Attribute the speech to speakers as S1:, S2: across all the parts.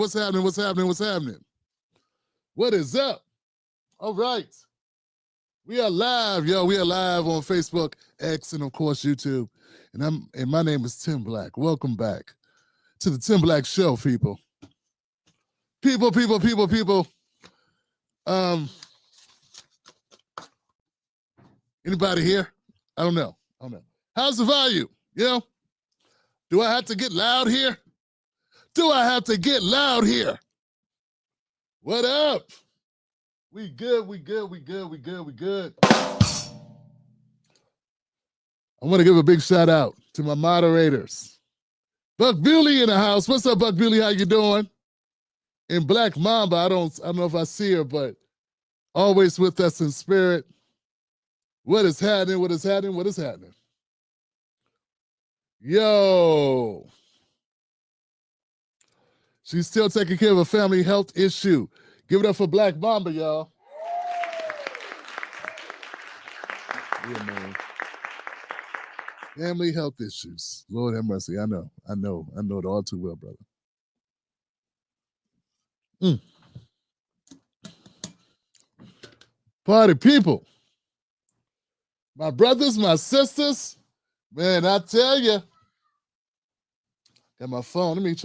S1: What's happening? What's happening? What's happening? What is up? All right. We are live, yo. We are live on Facebook, X, and of course YouTube. And my name is Tim Black. Welcome back to the Tim Black Show, people. People. Anybody here? I don't know. How's the value? You know? Do I have to get loud here? What up? We good. I want to give a big shout out to my moderators. Buck Bewley in the house. What's up, Buck Bewley? How you doing? And Black Mamba, I don't know if I see her, but always with us in spirit. What is happening? Yo. She's still taking care of a family health issue. Give it up for Black Mamba, y'all. Yeah, man. Family health issues. Lord have mercy. I know it all too well, brother. Party people. My brothers, my sisters. Man, I tell you. Got my phone. Let me make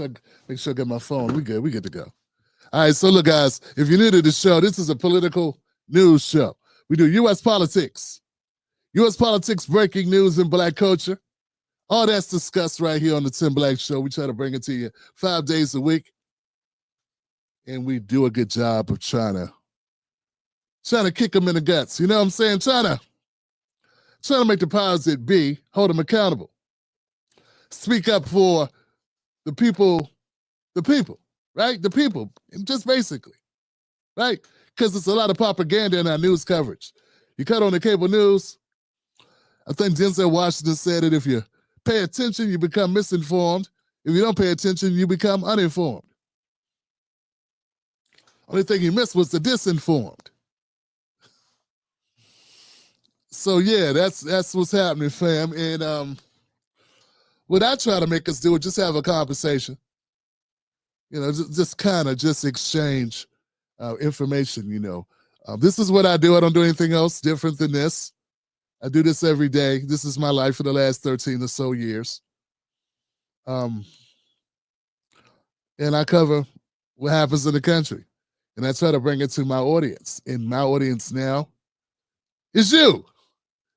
S1: sure I got my phone. We good to go. All right, so look, guys, if you're new to the show, this is a political news show. We do U.S. politics. U.S. politics, breaking news, and Black culture. All that's discussed right here on the Tim Black Show. We try to bring it to you 5 days a week. And we do a good job of trying to kick them in the guts. You know what I'm saying? Trying to make the powers that be hold them accountable. Speak up for the people, right? The people, just basically, right? Because there's a lot of propaganda in our news coverage. You cut on the cable news. I think Denzel Washington said it, if you pay attention, you become misinformed. If you don't pay attention, you become uninformed. Only thing he missed was the disinformed. So yeah, that's what's happening, fam. And what I try to make us do is just have a conversation. You know, just exchange information, you know. This is what I do. I don't do anything else different than this. I do this every day. This is my life for the last 13 or so years. And I cover what happens in the country. And I try to bring it to my audience. And my audience now is you.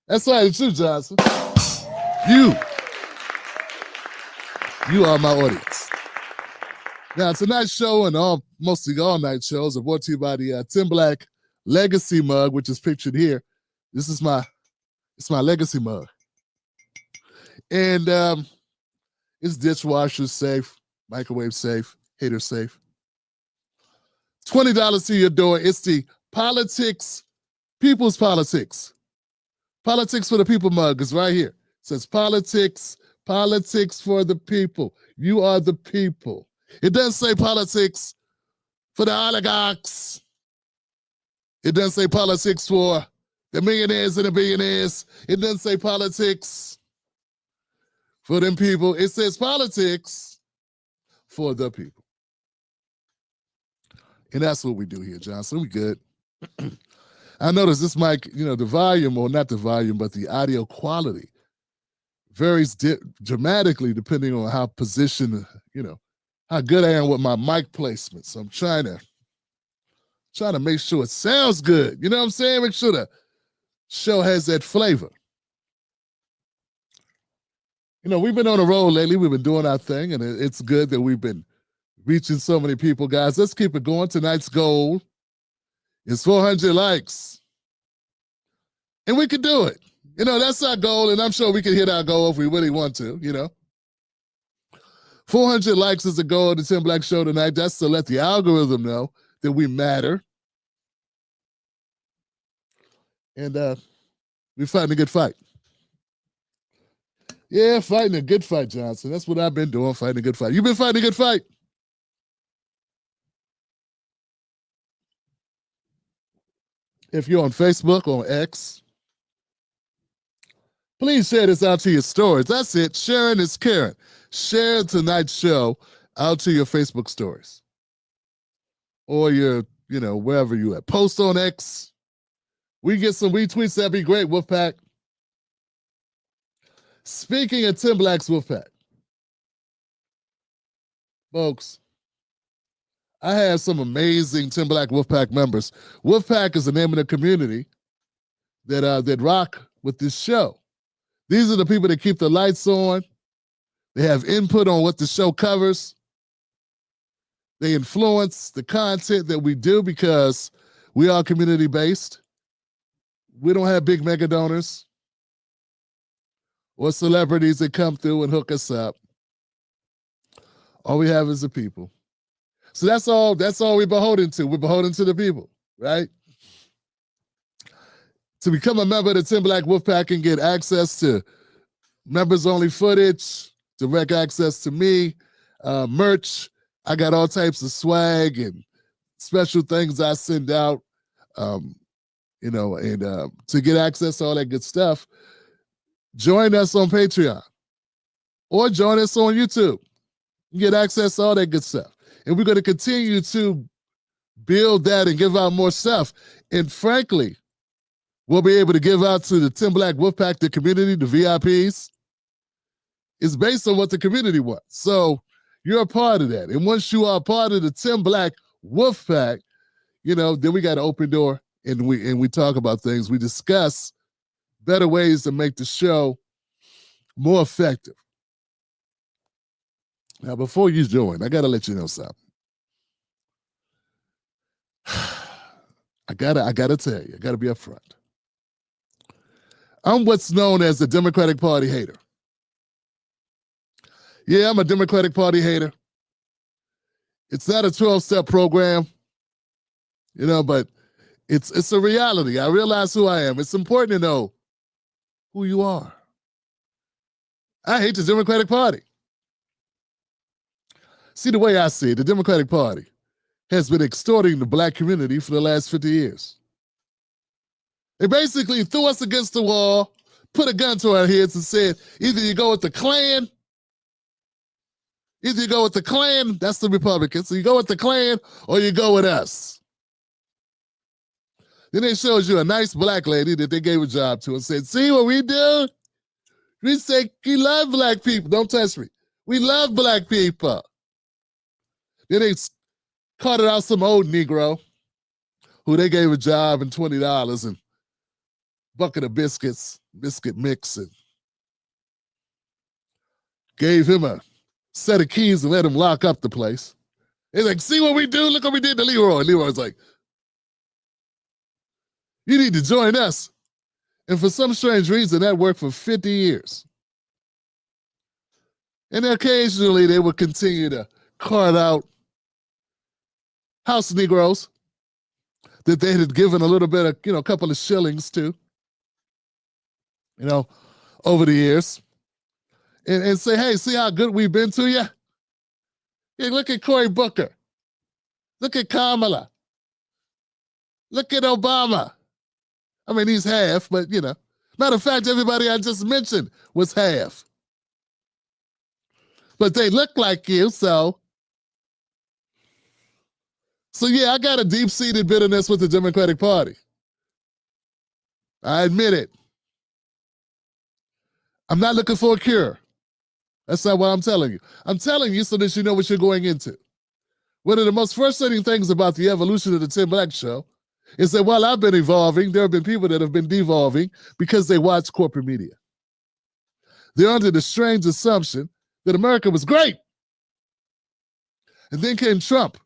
S1: That's right, it's you, Johnson. You are my audience. Now, tonight's show and mostly all night shows are brought to you by the Tim Black Legacy Mug, which is pictured here. This is my legacy mug. And it's dishwasher safe, microwave safe, heater safe. $20 to your door. It's the People's Politics. Politics for the People mug is right here. It says politics for the people. You are the people. It doesn't say politics for the oligarchs. It doesn't say politics for the millionaires and the billionaires. It doesn't say politics for them people. It says politics for the people. And that's what we do here, Johnson. We good. I noticed this mic, you know, the volume, or not the volume, but the audio quality varies dramatically depending on how positioned, you know, how good I am with my mic placement. So I'm trying to make sure it sounds good. You know what I'm saying? Make sure the show has that flavor. You know, we've been on a roll lately. We've been doing our thing, and it's good that we've been reaching so many people. Guys, let's keep it going. Tonight's goal is 400 likes. And we can do it. You know, that's our goal, and I'm sure we can hit our goal if we really want to, you know. 400 likes is the goal of the Tim Black Show tonight. That's to let the algorithm know that we matter. And we're fighting a good fight. Yeah, fighting a good fight, Johnson. That's what I've been doing, fighting a good fight. You've been fighting a good fight? If you're on Facebook or on X, please share this out to your stories. That's it. Sharing is caring. Share tonight's show out to your Facebook stories. or you're, wherever you at. Post on X. We get some retweets, that'd be great, Wolfpack. Speaking of Tim Black's Wolfpack, folks, I have some amazing Tim Black Wolfpack members. Wolfpack is the name of the community that rock with this show. These are the people that keep the lights on. They have input on what the show covers. They influence the content that we do because we are community-based. We don't have big mega donors or celebrities that come through and hook us up. All we have is the people. So that's all we're beholden to. We're beholden to the people, right? To become a member of the Tim Black Wolfpack and get access to members-only footage, direct access to me, merch. I got all types of swag and special things I send out, and to get access to all that good stuff, join us on Patreon or join us on YouTube. You get access to all that good stuff. And we're going to continue to build that and give out more stuff. And frankly, we'll be able to give out to the Tim Black Wolfpack, the community, the VIPs. It's based on what the community wants. So you're a part of that. And once you are a part of the Tim Black Wolfpack, then we got an open door and we talk about things. We discuss better ways to make the show more effective. Now, before you join, I got to let you know something. I gotta tell you, I gotta be upfront. I'm what's known as the Democratic Party hater. Yeah, I'm a Democratic Party hater. It's not a 12-step program, but it's a reality. I realize who I am. It's important to know who you are. I hate the Democratic Party. See, the way I see it, the Democratic Party has been extorting the black community for the last 50 years. They basically threw us against the wall, put a gun to our heads and said, either you go with the Klan, that's the Republicans, so you go with the Klan or you go with us. Then they showed you a nice black lady that they gave a job to and said, see what we do? We say, we love black people. Don't touch me. We love black people. Then they carted out some old Negro who they gave a job and $20 and bucket of biscuit mix, and gave him a set of keys and let him lock up the place. He's like, see what we do? Look what we did to Leroy. Leroy's like, you need to join us. And for some strange reason, that worked for 50 years. And occasionally they would continue to cart out house Negroes that they had given a little bit of, a couple of shillings to, over the years. And say, hey, see how good we've been to you? Hey, look at Cory Booker. Look at Karmelo. Look at Obama. I mean, he's half, but, Matter of fact, everybody I just mentioned was half. But they look like you, so yeah, I got a deep-seated bitterness with the Democratic Party. I admit it. I'm not looking for a cure. That's not what I'm telling you. I'm telling you so that you know what you're going into. One of the most frustrating things about the evolution of the Tim Black Show is that while I've been evolving, there have been people that have been devolving because they watch corporate media. They're under the strange assumption that America was great. And then came Trump.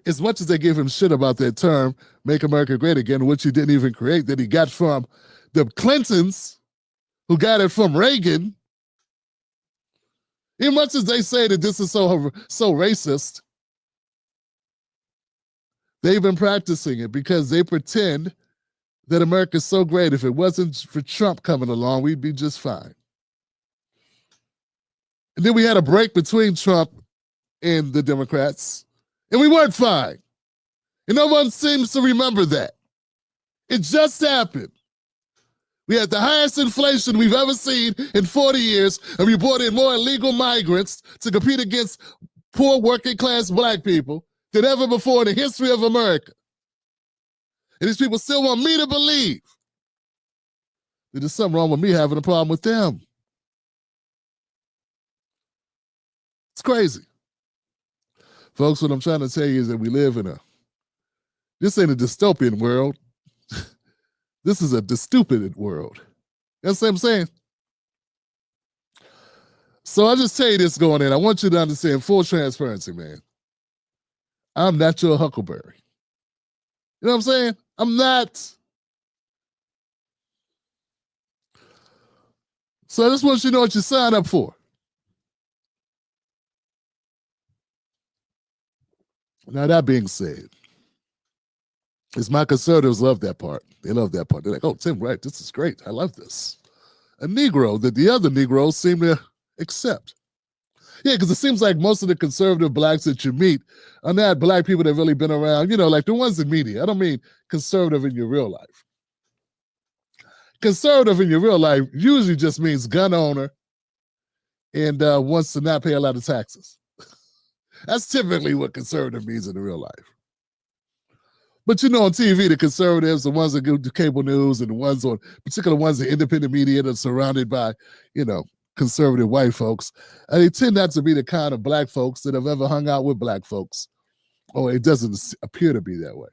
S1: As much as they give him shit about that term, make America great again, which he didn't even create, that he got from the Clintons, who got it from Reagan, as much as they say that this is so racist, they've been practicing it because they pretend that America's so great. If it wasn't for Trump coming along, we'd be just fine. And then we had a break between Trump and the Democrats, and we weren't fine. And no one seems to remember that. It just happened. We had the highest inflation we've ever seen in 40 years, and we brought in more illegal migrants to compete against poor working class black people than ever before in the history of America. And these people still want me to believe that there's something wrong with me having a problem with them. It's crazy. Folks, what I'm trying to tell you is that we live in this ain't a dystopian world. This is a dystupid world. That's what I'm saying. So I'll just tell you this going in. I want you to understand full transparency, man. I'm not your Huckleberry. You know what I'm saying? I'm not. So I just want you to know what you sign up for. Now, that being said, is my conservatives love that part. They love that part. They're like, oh, Tim, right, this is great. I love this. A Negro that the other Negroes seem to accept. Yeah, because it seems like most of the conservative blacks that you meet are not black people that have really been around, like the ones in media. I don't mean conservative in your real life. Conservative in your real life usually just means gun owner and wants to not pay a lot of taxes. That's typically what conservative means in the real life. But on TV, the conservatives, the ones that go to cable news and the ones on, particular ones in independent media that are surrounded by, conservative white folks, they tend not to be the kind of black folks that have ever hung out with black folks. Or it doesn't appear to be that way.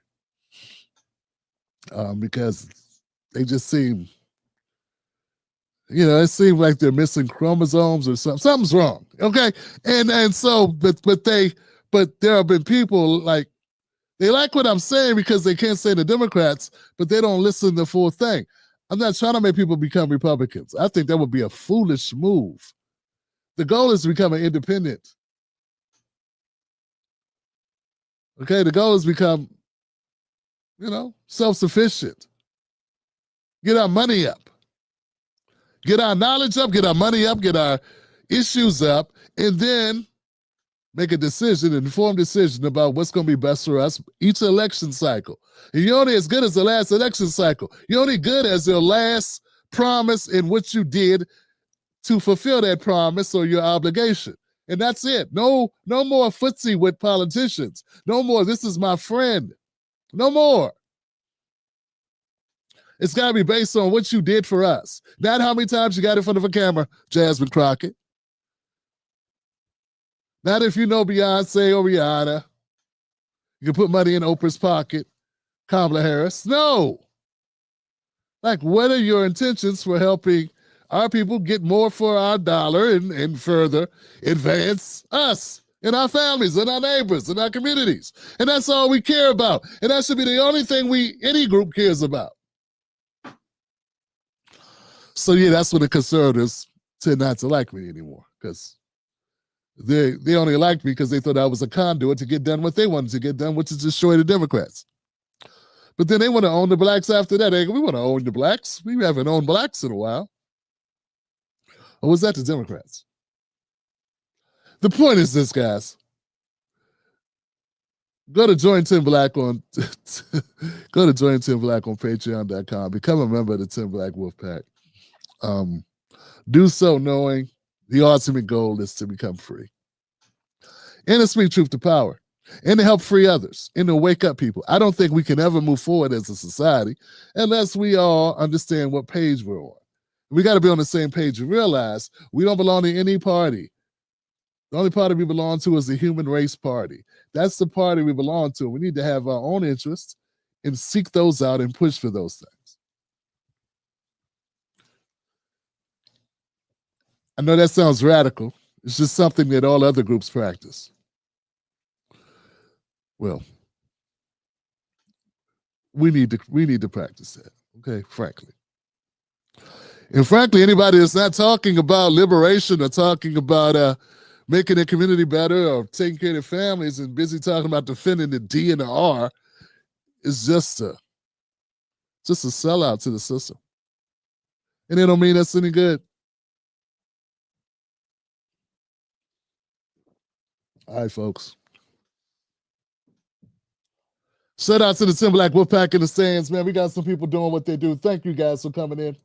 S1: Because they just seem, it seems like they're missing chromosomes or something. Something's wrong, okay? And so, but there have been people like, they like what I'm saying because they can't say the Democrats, but they don't listen to the full thing. I'm not trying to make people become Republicans. I think that would be a foolish move. The goal is to become an independent. Okay, the goal is to become, self-sufficient. Get our money up. Get our knowledge up, get our money up, get our issues up, and then make a decision, an informed decision about what's going to be best for us each election cycle. And you're only as good as the last election cycle. You're only good as your last promise and what you did to fulfill that promise or your obligation. And that's it. No more footsie with politicians. No more, this is my friend. No more. It's got to be based on what you did for us. Not how many times you got in front of a camera, Jasmine Crockett. Not if you know Beyonce or Rihanna. You can put money in Oprah's pocket, Kamala Harris. No. Like, what are your intentions for helping our people get more for our dollar and further advance us and our families and our neighbors and our communities? And that's all we care about. And that should be the only thing any group cares about. So, yeah, that's when the conservatives tend not to like me anymore because they only liked me because they thought I was a conduit to get done what they wanted to get done, which is destroy the Democrats. But then they want to own the blacks after that. We want to own the blacks. We haven't owned blacks in a while. Or was that the Democrats? The point is this, guys. Go to Join Tim Black on go to Join Tim Black on Patreon.com. Become a member of the Tim Black Wolfpack. Do so knowing the ultimate goal is to become free. And to speak truth to power. And to help free others. And to wake up people. I don't think we can ever move forward as a society unless we all understand what page we're on. We got to be on the same page and realize we don't belong to any party. The only party we belong to is the Human Race Party. That's the party we belong to. We need to have our own interests and seek those out and push for those things. I know that sounds radical. It's just something that all other groups practice. Well, we need to practice that, okay, frankly. And frankly, anybody that's not talking about liberation or talking about making their community better or taking care of their families and busy talking about defending the D and the R is just a sellout to the system. And it don't mean that's any good. All right, folks. Shout out to the Tim Black Wolfpack in the stands, man. We got some people doing what they do. Thank you guys for coming in.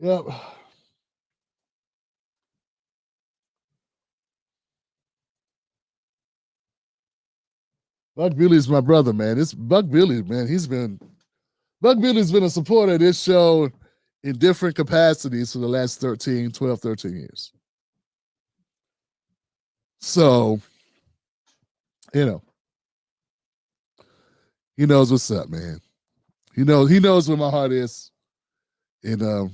S1: Yep. Buck Bewley's my brother, man. It's Buck Bewley, man. Buck Bewley's been a supporter of this show in different capacities for the last 13 years. So, you know, he knows what's up, man. He knows where my heart is. And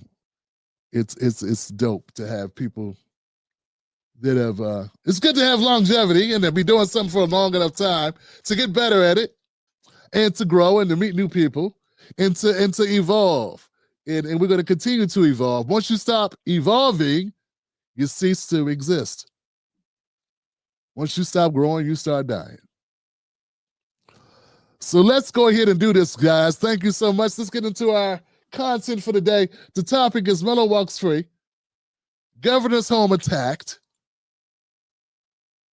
S1: it's dope to have people that have it's good to have longevity and to be doing something for a long enough time to get better at it and to grow and to meet new people and to evolve. And we're going to continue to evolve. Once you stop evolving, you cease to exist. Once you stop growing, you start dying. So let's go ahead and do this, guys. Thank you so much. Let's get into our content for the day. The topic is Melo walks free, governor's home attacked,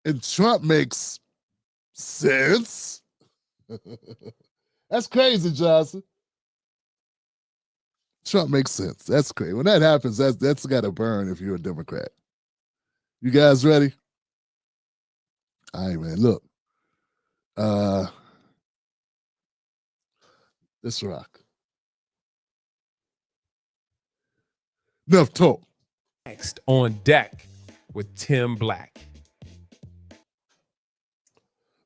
S1: and Trump makes sense. That's crazy, Johnson. Trump makes sense. That's crazy. When that happens, that's got to burn if you're a Democrat. You guys ready? All right, man. Look. Let's rock. Enough talk.
S2: Next on deck with Tim Black.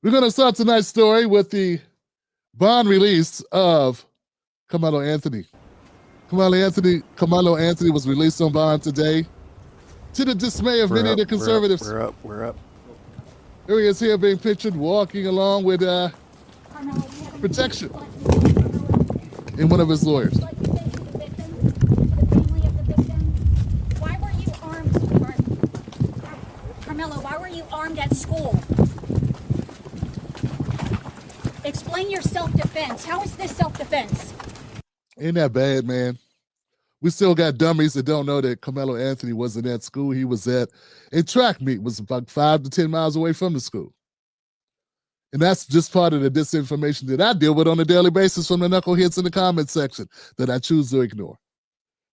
S1: We're going to start tonight's story with the bond release of Carmelo Anthony. Carmelo Anthony was released on bond today to the dismay of many of the conservatives.
S3: We're up.
S1: Here he is here being pictured walking along with protection in one of his lawyers.
S4: Why were you armed, Carmelo? Why were you armed at school? Explain your self-defense. How is this self-defense?
S1: Ain't that bad, man? We still got dummies that don't know that Carmelo Anthony wasn't at school. He was at a track meet, was about 5 to 10 miles away from the school. And that's just part of the disinformation that I deal with on a daily basis from the knuckleheads in the comment section that I choose to ignore.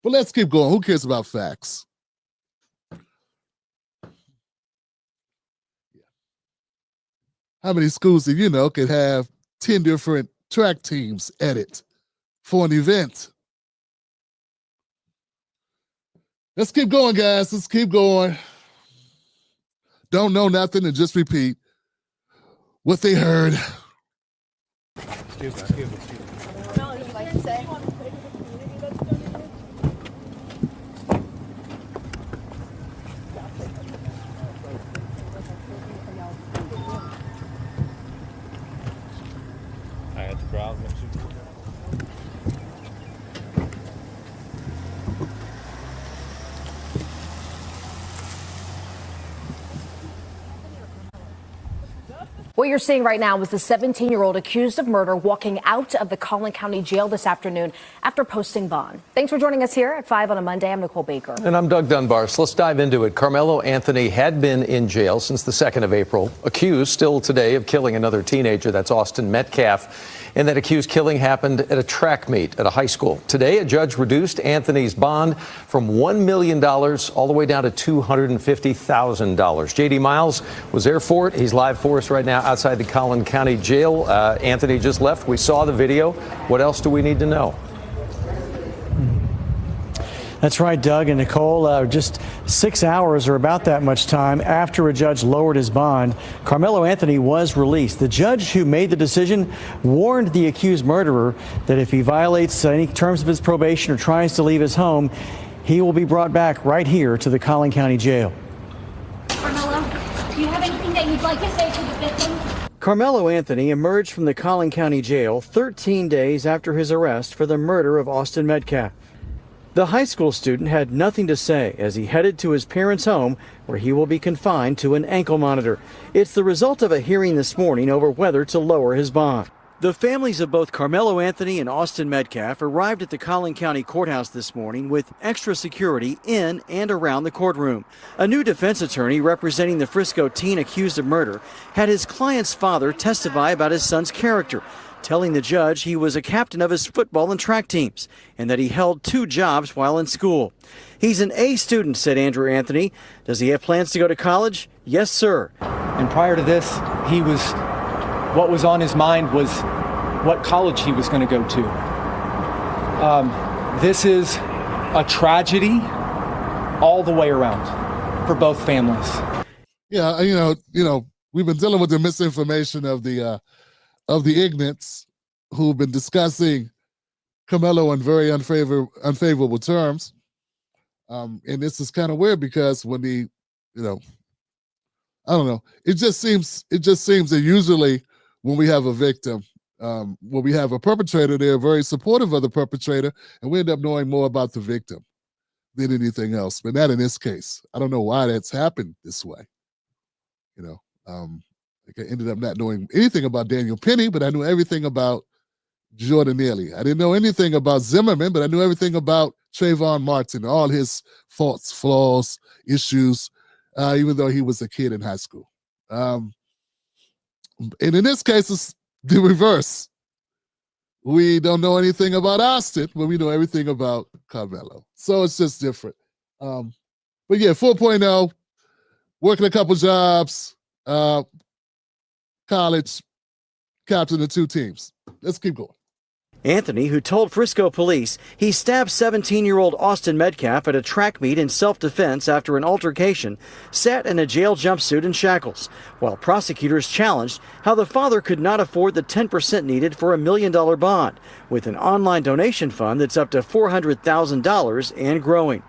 S1: But let's keep going. Who cares about facts? How many schools do you know could have 10 different track teams at it for an event? Let's keep going, guys. Let's keep going. Don't know nothing and just repeat what they heard.
S3: Excuse me.
S4: No, you like to say?
S3: I had the crowd.
S5: What you're seeing right now is the 17-year-old accused of murder walking out of the Collin County Jail this afternoon after posting bond. Thanks for joining us here at 5 on a Monday. I'm Nicole Baker.
S6: And I'm Doug Dunbar. So let's dive into it. Carmelo Anthony had been in jail since the 2nd of April, accused still today of killing another teenager. That's Austin Metcalf. And that accused killing happened at a track meet at a high school. Today, a judge reduced Anthony's bond from $1 million all the way down to $250,000. J.D. Miles was there for it. He's live for us right now outside the Collin County Jail. Anthony just left. We saw the video. What else do we need to know?
S7: That's right, Doug and Nicole. Just 6 hours or about that much time after a judge lowered his bond, Carmelo Anthony was released. The judge who made the decision warned the accused murderer that if he violates any terms of his probation or tries to leave his home, he will be brought back right here to the Collin County Jail.
S4: Carmelo, do you have anything that you'd like to say to the victim?
S7: Carmelo Anthony emerged from the Collin County Jail 13 days after his arrest for the murder of Austin Metcalf. The high school student had nothing to say as he headed to his parents' home, where he will be confined to an ankle monitor. It's the result of a hearing this morning over whether to lower his bond. The families of both Carmelo Anthony and Austin Metcalf arrived at the Collin County Courthouse this morning with extra security in and around the courtroom. A new defense attorney representing the Frisco teen accused of murder had his client's father testify about his son's character, telling the judge he was a captain of his football and track teams and that he held 2 jobs while in school. He's an A student, said Andrew Anthony. Does he have plans to go to college? Yes, sir.
S8: And prior to this, he was what was on his mind was what college he was going to go to. This is a tragedy all the way around for both families.
S1: Yeah, we've been dealing with the misinformation of the ignorants who've been discussing Carmelo in very unfavorable terms. And this is kind of weird because when I don't know, it just seems that usually when we have a victim, when we have a perpetrator, they're very supportive of the perpetrator, and we end up knowing more about the victim than anything else. But not in this case. I don't know why that's happened this way. I ended up not knowing anything about Daniel Penny, but I knew everything about Jordan Neely. I didn't know anything about Zimmerman, but I knew everything about Trayvon Martin, all his faults, flaws, issues, even though he was a kid in high school. And in this case, it's the reverse. We don't know anything about Austin, but we know everything about Karmelo. So it's just different. But yeah, 4.0, working a couple jobs, college, captain of 2 teams. Let's keep going.
S7: Anthony, who told Frisco police he stabbed 17-year-old Austin Metcalf at a track meet in self-defense after an altercation, sat in a jail jumpsuit and shackles, while prosecutors challenged how the father could not afford the 10% needed for $1 million bond, with an online donation fund that's up to $400,000 and growing.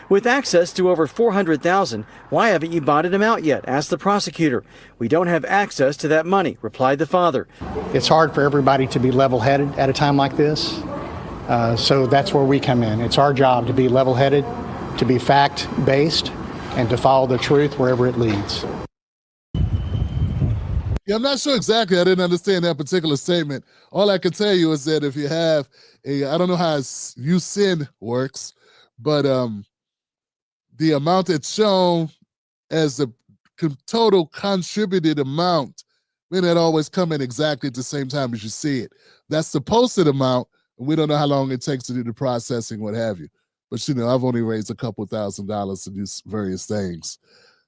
S7: With access to over $400,000, why haven't you bonded him out yet? Asked the prosecutor. We don't have access to that money, replied the father.
S9: It's hard for everybody to be level-headed at a time like this, so that's where we come in. It's our job to be level-headed, to be fact-based, and to follow the truth wherever it leads.
S1: Yeah, I'm not sure exactly. I didn't understand that particular statement. All I can tell you is that if you have I don't know how USIN works, but the amount that's shown as the total contributed amount may not always come in exactly at the same time as you see it. That's the posted amount, and we don't know how long it takes to do the processing, what have you. But, I've only raised a couple $1,000s to do various things,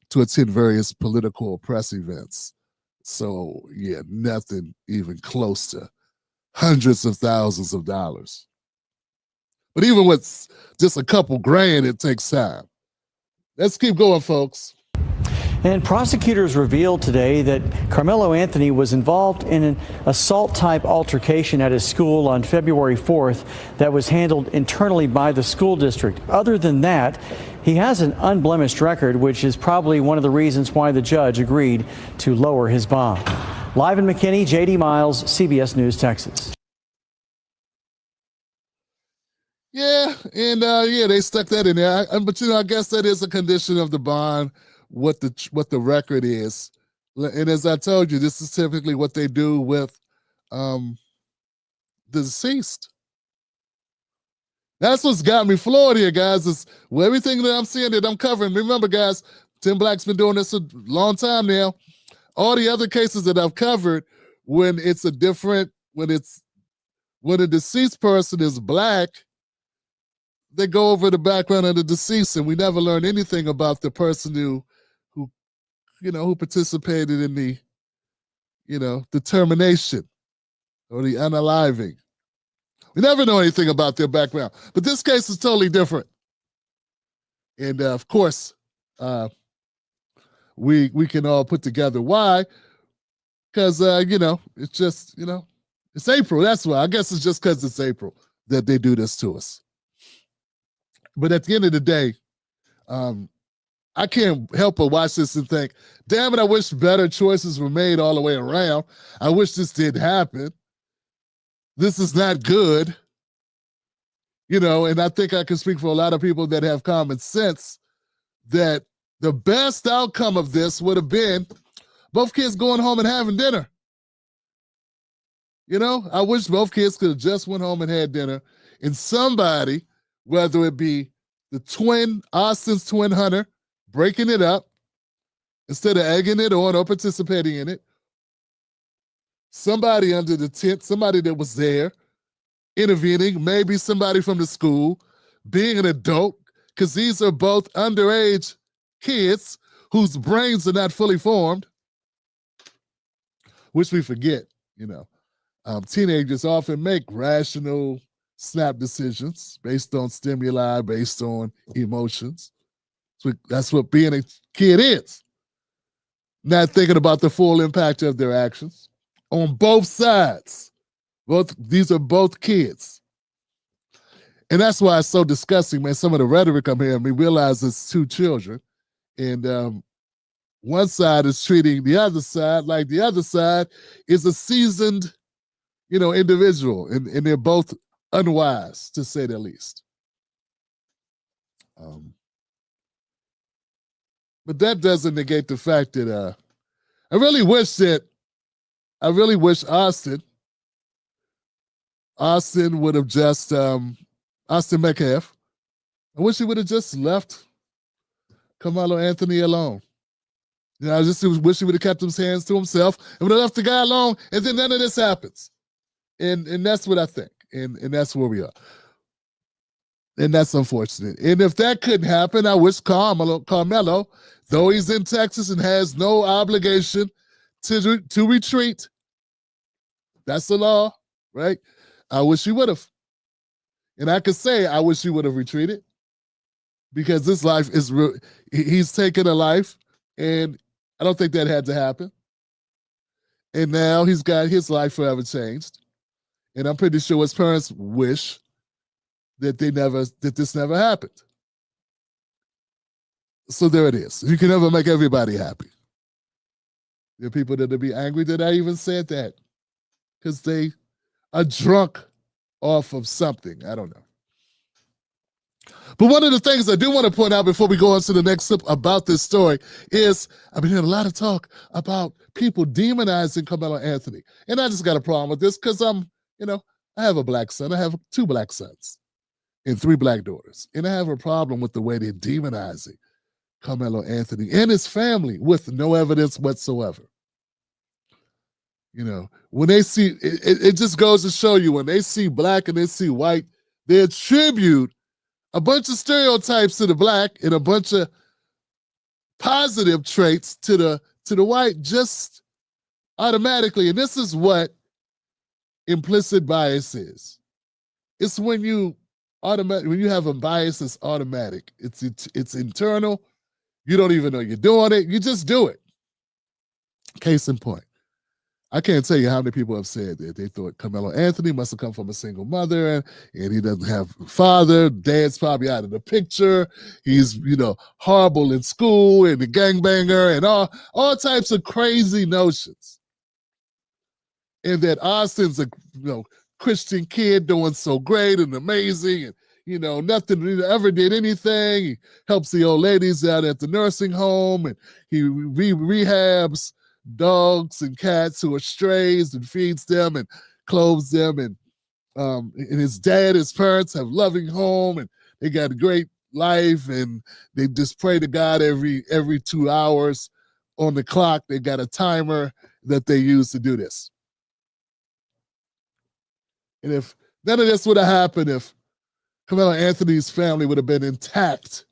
S1: to attend various political or press events. So, yeah, nothing even close to hundreds of thousands of dollars. But even with just a couple grand, it takes time. Let's keep going, folks.
S7: And prosecutors revealed today that Carmelo Anthony was involved in an assault-type altercation at his school on February 4th that was handled internally by the school district. Other than that, he has an unblemished record, which is probably one of the reasons why the judge agreed to lower his bond. Live in McKinney, J.D. Miles, CBS News, Texas.
S1: Yeah, and they stuck that in there. But I guess that is a condition of the bond, what the record is. And as I told you, this is typically what they do with the deceased. That's what's got me floored here, guys. Is everything that I'm seeing that I'm covering. Remember, guys, Tim Black's been doing this a long time now. All the other cases that I've covered, when a deceased person is black, they go over the background of the deceased, and we never learn anything about the person who participated in the, the termination or the unaliving. We never know anything about their background. But this case is totally different. And of course, we can all put together why. Because it's just, it's April. That's why. I guess it's just because it's April that they do this to us. But at the end of the day, I can't help but watch this and think, damn it, I wish better choices were made all the way around. I wish this didn't happen. This is not good. And I think I can speak for a lot of people that have common sense that the best outcome of this would have been both kids going home and having dinner. I wish both kids could have just went home and had dinner, and somebody, whether it be Austin's twin Hunter, breaking it up instead of egging it on or participating in it, somebody under the tent, somebody that was there, intervening, maybe somebody from the school, being an adult, because these are both underage kids whose brains are not fully formed, which we forget, teenagers often make rational, snap decisions based on stimuli, based on emotions. So that's what being a kid is. Not thinking about the full impact of their actions on both sides. These are both kids. And that's why it's so disgusting, man. Some of the rhetoric I'm hearing, we realize it's two children. And one side is treating the other side like the other side is a seasoned, individual. And they're both unwise, to say the least. But that doesn't negate the fact that I really wish Austin would have just, Austin Metcalf, I wish he would have just left Carmelo Anthony alone. I just wish he would have kept his hands to himself and would have left the guy alone, and then none of this happens. And that's what I think. And that's where we are. And that's unfortunate. And if that couldn't happen, I wish Carmelo, though he's in Texas and has no obligation to retreat, that's the law, right? I wish he would have. And I could say I wish he would have retreated because this life is real. He's taken a life, and I don't think that had to happen. And now he's got his life forever changed. And I'm pretty sure his parents wish that this never happened. So there it is. You can never make everybody happy. There are people that will be angry that I even said that because they are drunk off of something. I don't know. But one of the things I do want to point out before we go on to the next clip about this story is I've been hearing a lot of talk about people demonizing Carmelo Anthony. And I just got a problem with this because I have a black son. I have 2 black sons and 3 black daughters. And I have a problem with the way they're demonizing Carmelo Anthony and his family with no evidence whatsoever. When they see, it just goes to show you, when they see black and they see white, they attribute a bunch of stereotypes to the black and a bunch of positive traits to the white just automatically. And this is what implicit bias is. It's when you have a bias that's automatic. It's internal. You don't even know you're doing it. You just do it. Case in point. I can't tell you how many people have said that they thought Carmelo Anthony must have come from a single mother and he doesn't have a father. Dad's probably out of the picture. He's, horrible in school and a gangbanger and all types of crazy notions. And that Austin's a Christian kid doing so great and amazing and nothing ever did anything. He helps the old ladies out at the nursing home and he rehabs dogs and cats who are strays and feeds them and clothes them. And his parents have loving home and they got a great life and they just pray to God every 2 hours on the clock. They got a timer that they use to do this. And if none of this would have happened, if Carmelo Anthony's family would have been intact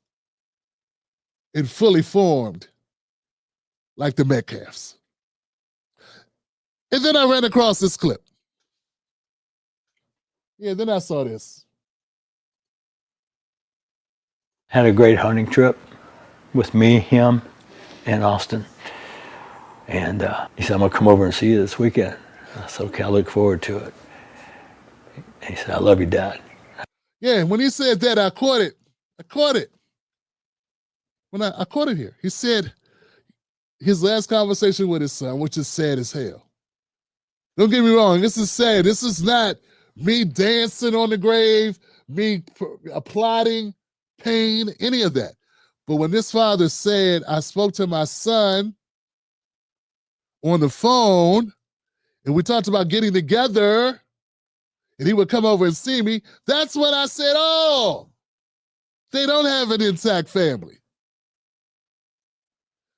S1: and fully formed like the Metcalfs. And then I ran across this clip. Yeah, then I saw this.
S10: Had a great hunting trip with me, him, and Austin. And he said, I'm going to come over and see you this weekend. I said, okay, I look forward to it. And he said, I love you, Dad.
S1: Yeah, when he said that, I caught it. When I caught it here. He said his last conversation with his son, which is sad as hell. Don't get me wrong, this is sad. This is not me dancing on the grave, me applauding pain, any of that. But when this father said, I spoke to my son on the phone, and we talked about getting together, and he would come over and see me, that's when I said, oh, they don't have an intact family.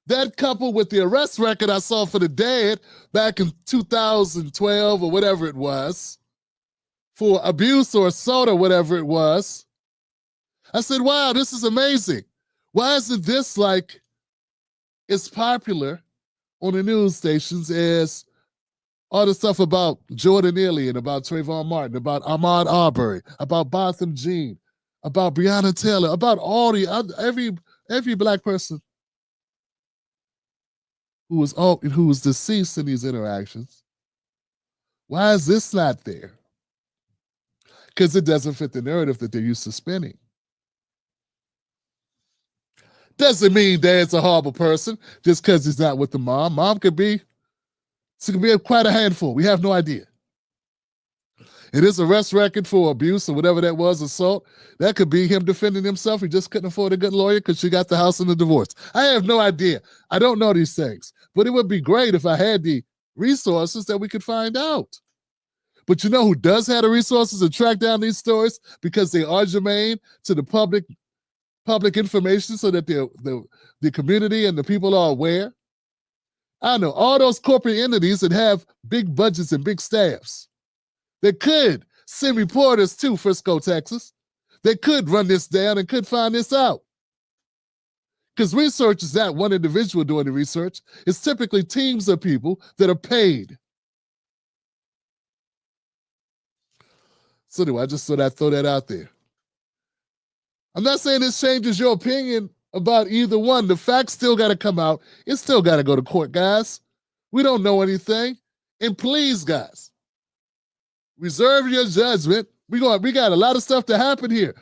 S1: That coupled with the arrest record I saw for the dad back in 2012 or whatever it was, for abuse or assault or whatever it was, I said, wow, this is amazing. Why isn't this like as popular on the news stations as all the stuff about Jordan Neely and about Trayvon Martin, about Ahmaud Arbery, about Botham Jean, about Breonna Taylor, about all the other, every black person who was deceased in these interactions. Why is this not there? Because it doesn't fit the narrative that they're used to spinning. Doesn't mean Dad's a horrible person just because he's not with the mom. Mom could be quite a handful. We have no idea. It is arrest record for abuse or whatever that was, assault. That could be him defending himself. He just couldn't afford a good lawyer because she got the house in the divorce. I have no idea. I don't know these things. But it would be great if I had the resources that we could find out. But you know who does have the resources to track down these stories because they are germane to the public information so that the community and the people are aware? I know all those corporate entities that have big budgets and big staffs. They could send reporters to Frisco, Texas. They could run this down and could find this out. Because research is not one individual doing the research. It's typically teams of people that are paid. So anyway, I just thought I'd throw that out there. I'm not saying this changes your opinion about either one. The facts still got to come out. It still got to go to court, guys. We don't know anything. And please, guys, reserve your judgment. We got a lot of stuff to happen here.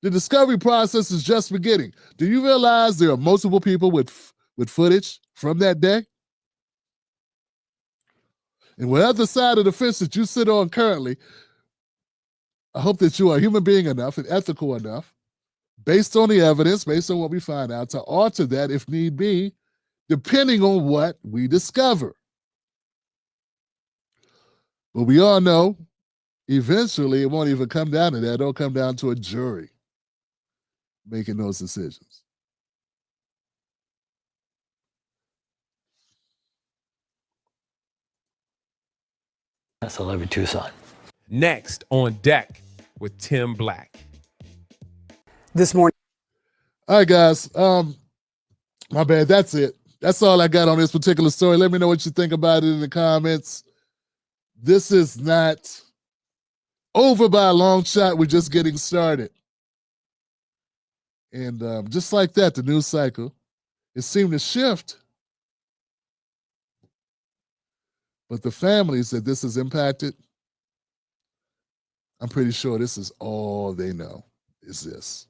S1: The discovery process is just beginning. Do you realize there are multiple people with footage from that day? And whatever side of the fence that you sit on currently, I hope that you are a human being enough and ethical enough, based on the evidence, based on what we find out, to alter that if need be, depending on what we discover. But we all know, eventually, it won't even come down to that. It'll come down to a jury making those decisions.
S10: That's I Love You Tucson.
S2: Next on deck with Tim Black.
S11: This morning.
S1: All right, guys. My bad. That's it. That's all I got on this particular story. Let me know what you think about it in the comments. This is not over by a long shot. We're just getting started. And just like that, the news cycle, it seemed to shift. But the families that this has impacted, I'm pretty sure this is all they know is this.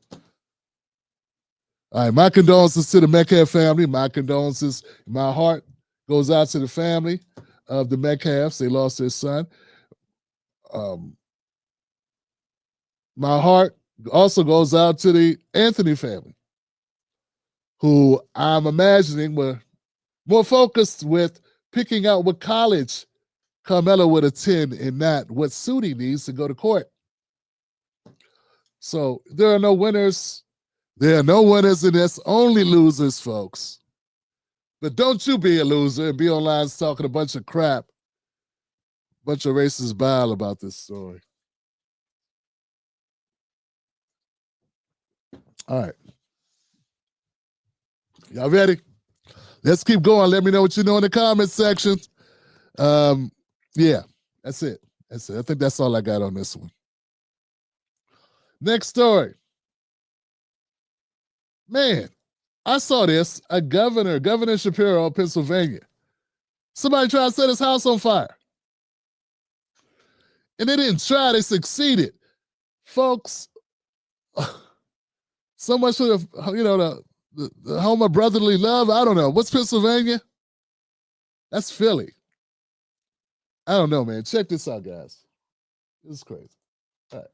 S1: All right, my condolences to the Metcalf family. My condolences, my heart goes out to the family of the Metcalfs. They lost their son. My heart also goes out to the Anthony family, who I'm imagining were more focused with picking out what college Karmelo would attend and not what suit he needs to go to court. So there are no winners. There are no winners in this, only losers, folks. But don't you be a loser and be online talking a bunch of crap, bunch of racist bile about this story. All right. Y'all ready? Let's keep going. Let me know what you know in the comments section. Yeah, that's it. That's it. I think that's all I got on this one. Next story. Man, I saw this. Governor Shapiro of Pennsylvania. Somebody tried to set his house on fire. And they didn't try, they succeeded. Folks, so much for the home of brotherly love. I don't know. What's Pennsylvania? That's Philly. I don't know, man. Check this out, guys. This is crazy. All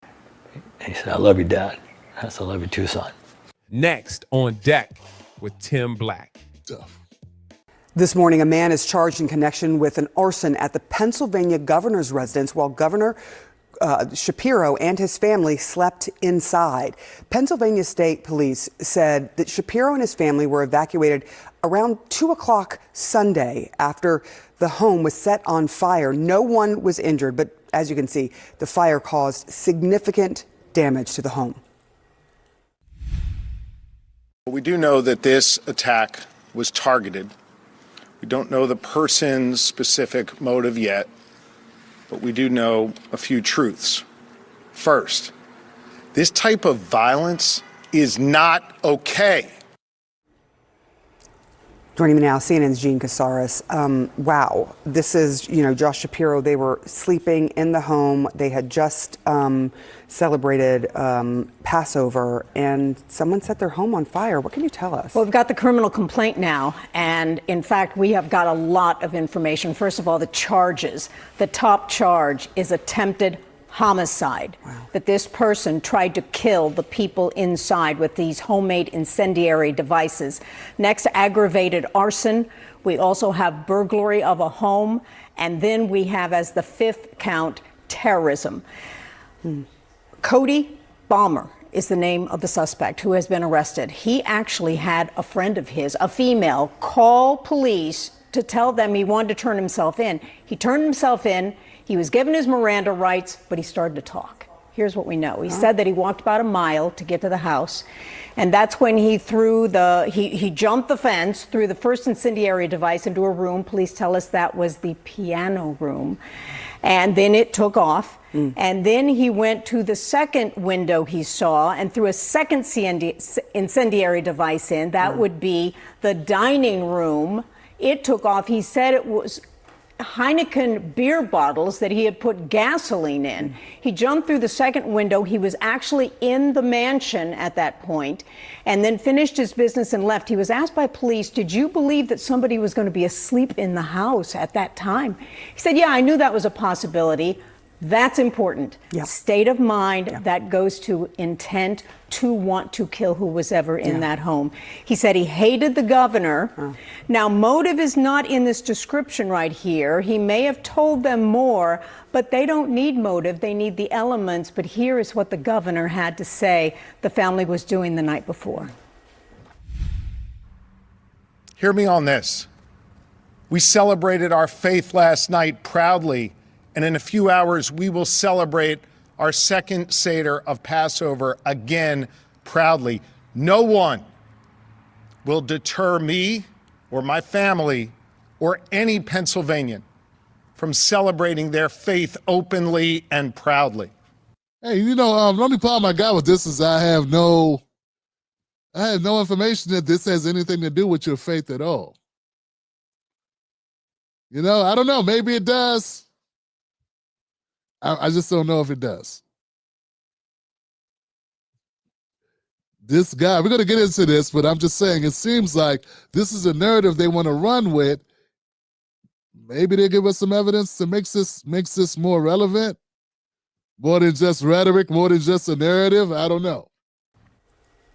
S1: right.
S10: He said, I love you, Dad. That's I Love You Tucson.
S2: Next on deck with Tim Black.
S11: This morning, a man is charged in connection with an arson at the Pennsylvania governor's residence while Governor Shapiro and his family slept inside. Pennsylvania State Police said that Shapiro and his family were evacuated around 2 o'clock Sunday after the home was set on fire. No one was injured, but as you can see, the fire caused significant damage to the home.
S12: We do know that this attack was targeted We don't know the person's specific motive yet, but we do know a few truths. First, this type of violence is not okay.
S11: Joining me now, CNN's Gene Casares. Wow, this is, Josh Shapiro. They were sleeping in the home. They had just celebrated Passover, and someone set their home on fire. What can you tell us?
S13: Well, we've got the criminal complaint now, and in fact, we have got a lot of information. First of all, the charges. The top charge is attempted homicide. Wow. That this person tried to kill the people inside with these homemade incendiary devices. Next, aggravated arson. We also have burglary of a home. And then we have, as the fifth count, terrorism. Cody Balmer is the name of the suspect who has been arrested. He actually had a friend of his, a female, call police to tell them he wanted to turn himself in. He turned himself in. He was given his Miranda rights, but he started to talk. Here's what we know. He said that he walked about a mile to get to the house, and that's when he he jumped the fence, threw the first incendiary device into a room. Police tell us that was the piano room, and then it took off. And then he went to the second window he saw and threw a second incendiary device in. That would be the dining room. It took off. He said it was Heineken beer bottles that he had put gasoline in. He jumped through the second window. He was actually in the mansion at that point, and then finished his business and left. He was asked by police, did you believe that somebody was going to be asleep in the house at that time? He said, yeah, I knew that was a possibility. That's important. Yep. State of mind, yep. That goes to intent to want to kill who was ever in that home. He said he hated the governor. Now, motive is not in this description right here. He may have told them more, but they don't need motive. They need the elements. But here is what the governor had to say the family was doing the night before.
S12: Hear me on this. We celebrated our faith last night proudly, and in a few hours, we will celebrate our second Seder of Passover again proudly. No one will deter me or my family or any Pennsylvanian from celebrating their faith openly and proudly.
S1: Hey, the only problem I got with this is I have no information that this has anything to do with your faith at all. I don't know. Maybe it does. I just don't know if it does. This guy, we're going to get into this, but I'm just saying it seems like this is a narrative they want to run with. Maybe they give us some evidence that makes this more relevant, more than just rhetoric, more than just a narrative. I don't know.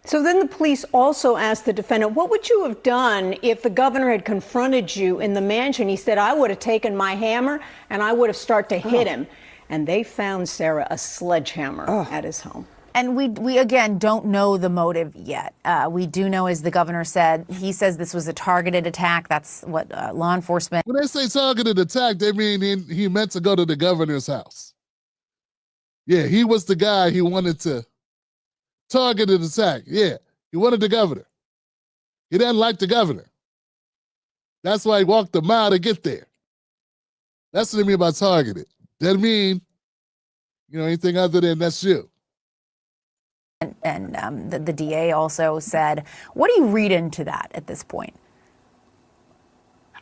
S13: So then the police also asked the defendant, what would you have done if the governor had confronted you in the mansion? He said, I would have taken my hammer and I would have started to hit him. And they found, Sarah, a sledgehammer at his home.
S14: And we again don't know the motive yet. We do know, as the governor said, he says this was a targeted attack. That's what law enforcement.
S1: When they say targeted attack, they mean he meant to go to the governor's house. Yeah, he was the guy he wanted to targeted attack. Yeah, he wanted the governor. He didn't like the governor. That's why he walked a mile to get there. That's what they mean by targeted. Doesn't mean, anything other than that's you.
S14: And the DA also said, what do you read into that at this point?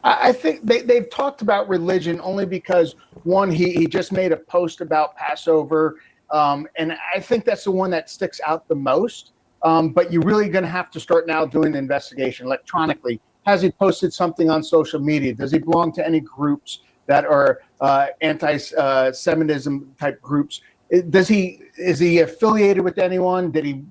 S15: I think they've talked about religion only because, one, he just made a post about Passover, and I think that's the one that sticks out the most. But you're really going to have to start now doing the investigation electronically. Has he posted something on social media? Does he belong to any groups that are anti-Semitism type groups? Is he affiliated with anyone? Did he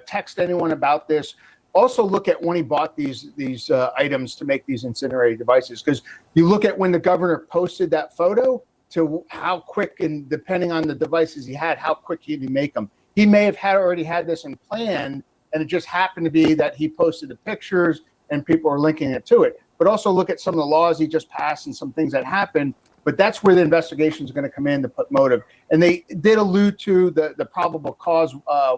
S15: text anyone about this? Also look at when he bought these items to make these incendiary devices, because you look at when the governor posted that photo to how quick, and depending on the devices he had, how quick he could make them. He may have already had this in plan, and it just happened to be that he posted the pictures and people are linking it to it. But also look at some of the laws he just passed and some things that happened. But that's where the investigation is going to come in to put motive. And they did allude to the probable cause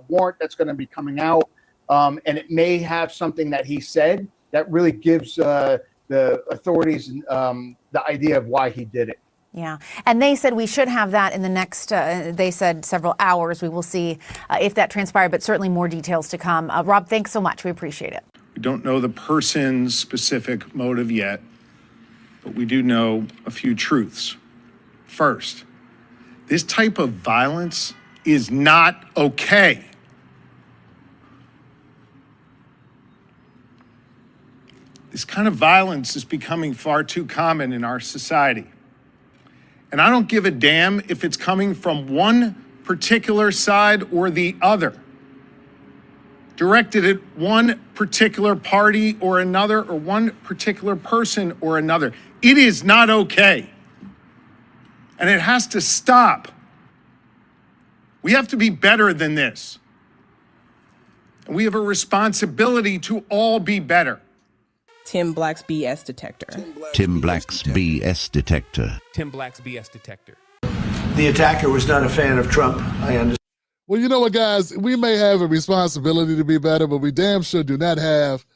S15: warrant that's going to be coming out. And it may have something that he said that really gives the the authorities the idea of why he did it.
S14: Yeah. And they said we should have that in the next, they said several hours. We will see if that transpired, but certainly more details to come. Rob, thanks so much. We appreciate it.
S12: We don't know the person's specific motive yet, but we do know a few truths. First, this type of violence is not okay. This kind of violence is becoming far too common in our society. And I don't give a damn if it's coming from one particular side or the other, directed at one particular party or another, or one particular person or another. It is not okay. And it has to stop. We have to be better than this. And we have a responsibility to all be better.
S16: Tim Black's BS detector.
S17: Tim Black's BS detector.
S2: Tim Black's BS detector.
S18: The attacker was not a fan of Trump. I understand.
S1: Well, you know what, guys? We may have a responsibility to be better, but we damn sure do not have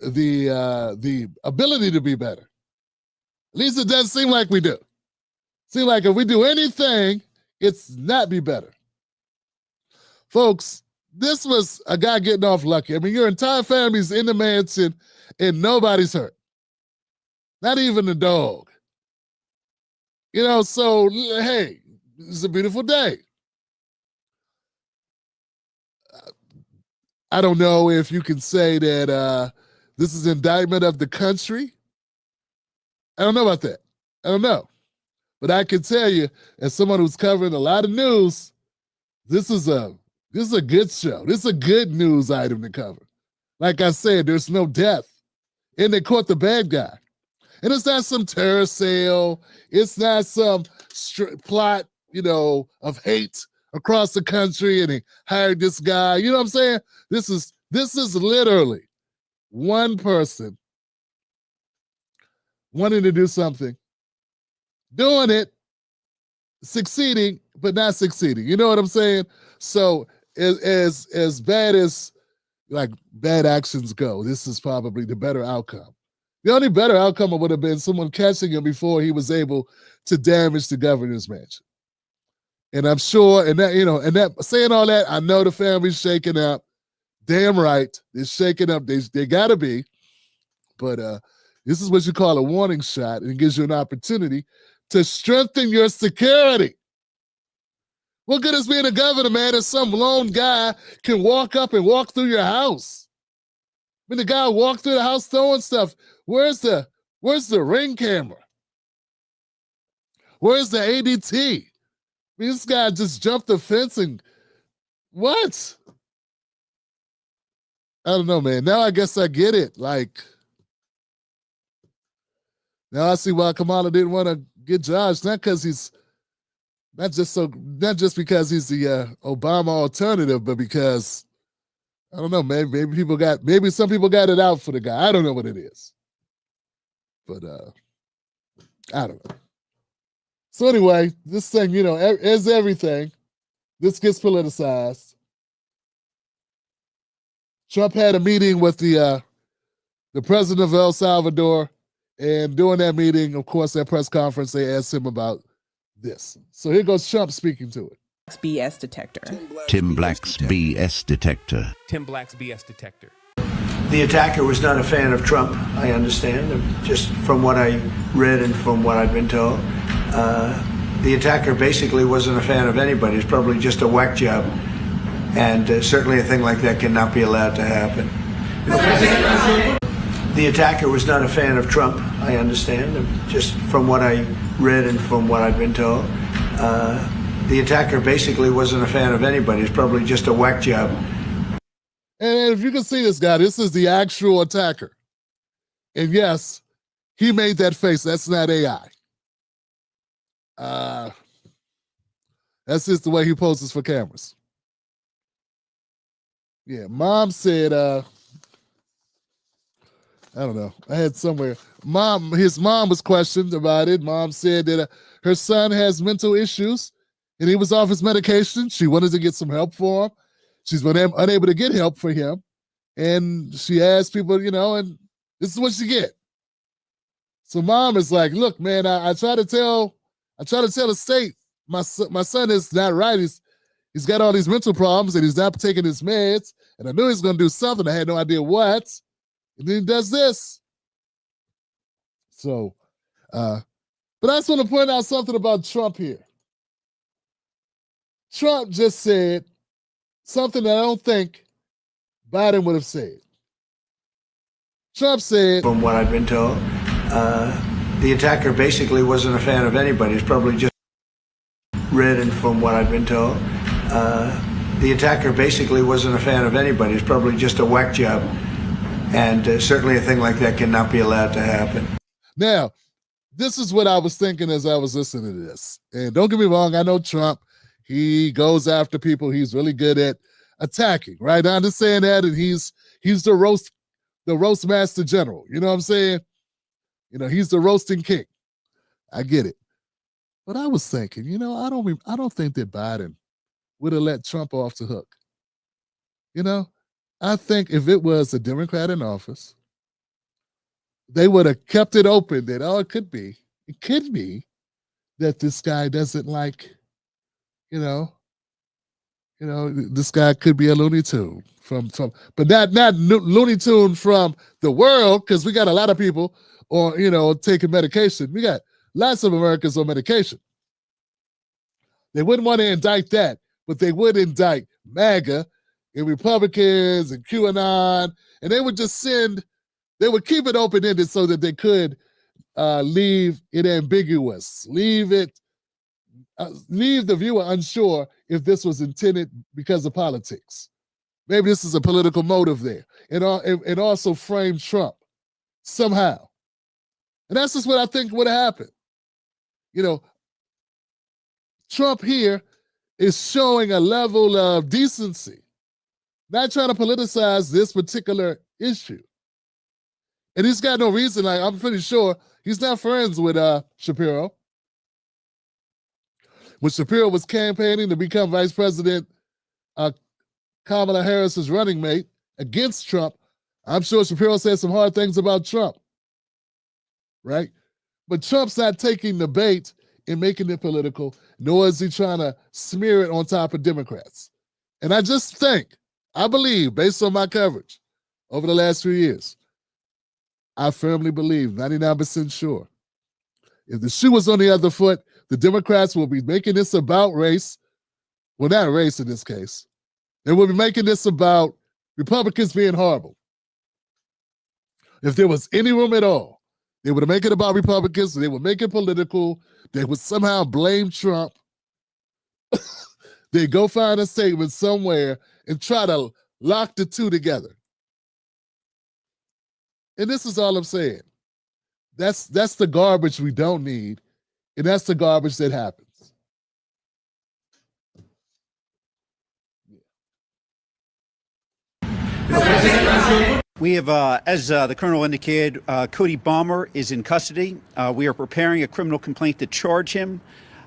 S1: the ability to be better. At least it doesn't seem like we do. Seem like if we do anything, it's not be better. Folks, this was a guy getting off lucky. I mean, your entire family's in the mansion and nobody's hurt. Not even the dog. You know, so, hey, it's a beautiful day. I don't know if you can say that this is indictment of the country. I don't know about that. I don't know. But I can tell you, as someone who's covering a lot of news, this is a good show. This is a good news item to cover. Like I said, there's no death. And they caught the bad guy. And it's not some terror sale. It's not some plot, of hate across the country, and they hired this guy. You know what I'm saying? This is literally one person wanting to do something, doing it, succeeding, but not succeeding. You know what I'm saying? So as bad as like bad actions go, this is probably the better outcome. The only better outcome would have been someone catching him before he was able to damage the governor's mansion. And I'm sure, saying all that, I know the family's shaking up. Damn right, they're shaking up. They gotta be. But this is what you call a warning shot, and it gives you an opportunity to strengthen your security. What good is being a governor, man, if some lone guy can walk up and walk through your house? I mean, the guy walked through the house throwing stuff. Where's the ring camera? Where's the ADT? I mean, this guy just jumped the fence and what? I don't know, man. Now I guess I get it. Like, now I see why Kamala didn't want to get judged. Not because he's not just because he's the Obama alternative, but because I don't know, maybe some people got it out for the guy. I don't know what it is. But I don't know. So anyway, this thing, as everything, this gets politicized. Trump had a meeting with the president of El Salvador, and during that meeting, of course, that press conference, they asked him about this. So here goes Trump speaking to it.
S16: BS detector.
S17: Tim Black's BS detector.
S2: Tim Black's BS detector.
S18: The attacker was not a fan of Trump, I understand, just from what I read and from what I've been told. The attacker basically wasn't a fan of anybody. It's probably just a whack job. And certainly a thing like that cannot be allowed to happen. The attacker was not a fan of Trump, I understand, just from what I read and from what I've been told. The attacker basically wasn't a fan of anybody. It's probably just a whack job.
S1: And if you can see this guy, this is the actual attacker. And yes, he made that face. That's not AI. That's just the way he poses for cameras. Yeah, mom said, I don't know. I had somewhere. His mom was questioned about it. Mom said that her son has mental issues and he was off his medication. She wanted to get some help for him. She's been unable to get help for him. And she asked people, and this is what she get. So mom is like, look, man, I try to tell the state my son is not right. He's got all these mental problems and he's not taking his meds. And I knew he was going to do something. I had no idea what. And then he does this. So, but I just want to point out something about Trump here. Trump just said something that I don't think Biden would have said. Trump said,
S18: from what I've been told, the attacker basically wasn't a fan of anybody. He's probably just read, and from what I've been told, the attacker basically wasn't a fan of anybody. He's probably just a whack job. And certainly a thing like that cannot be allowed to happen.
S1: Now, this is what I was thinking as I was listening to this. And don't get me wrong, I know Trump, he goes after people. He's really good at attacking, right? I understand that, and he's the roast master general. You know what I'm saying? You know, he's the roasting king. I get it. But I was thinking, you know, I don't think that Biden would have let Trump off the hook. You know, I think if it was a Democrat in office, they would have kept it open that, it could be that this guy doesn't like, this guy could be a Looney Tune but not Looney Tune from the world, because we got a lot of people taking medication. We got lots of Americans on medication. They wouldn't want to indict that, but they would indict MAGA and Republicans and QAnon, and they would keep it open-ended so that they could leave it ambiguous, leave the viewer unsure if this was intended because of politics. Maybe this is a political motive there, and also frame Trump somehow. And that's just what I think would have happened. You know, Trump here is showing a level of decency, not trying to politicize this particular issue. And he's got no reason, I'm pretty sure he's not friends with Shapiro. When Shapiro was campaigning to become Vice President Kamala Harris's running mate against Trump, I'm sure Shapiro said some hard things about Trump, right? But Trump's not taking the bait and making it political, nor is he trying to smear it on top of Democrats. And I believe, based on my coverage over the last few years, I firmly believe, 99% sure, if the shoe was on the other foot, the Democrats will be making this about race. Well, not race in this case. They will be making this about Republicans being horrible. If there was any room at all, they would make it about Republicans. They would make it political. They would somehow blame Trump. They go find a statement somewhere and try to lock the two together. And this is all I'm saying. That's the garbage we don't need, and that's the garbage that happens.
S19: We have, as the Colonel indicated, Cody Balmer is in custody. We are preparing a criminal complaint to charge him.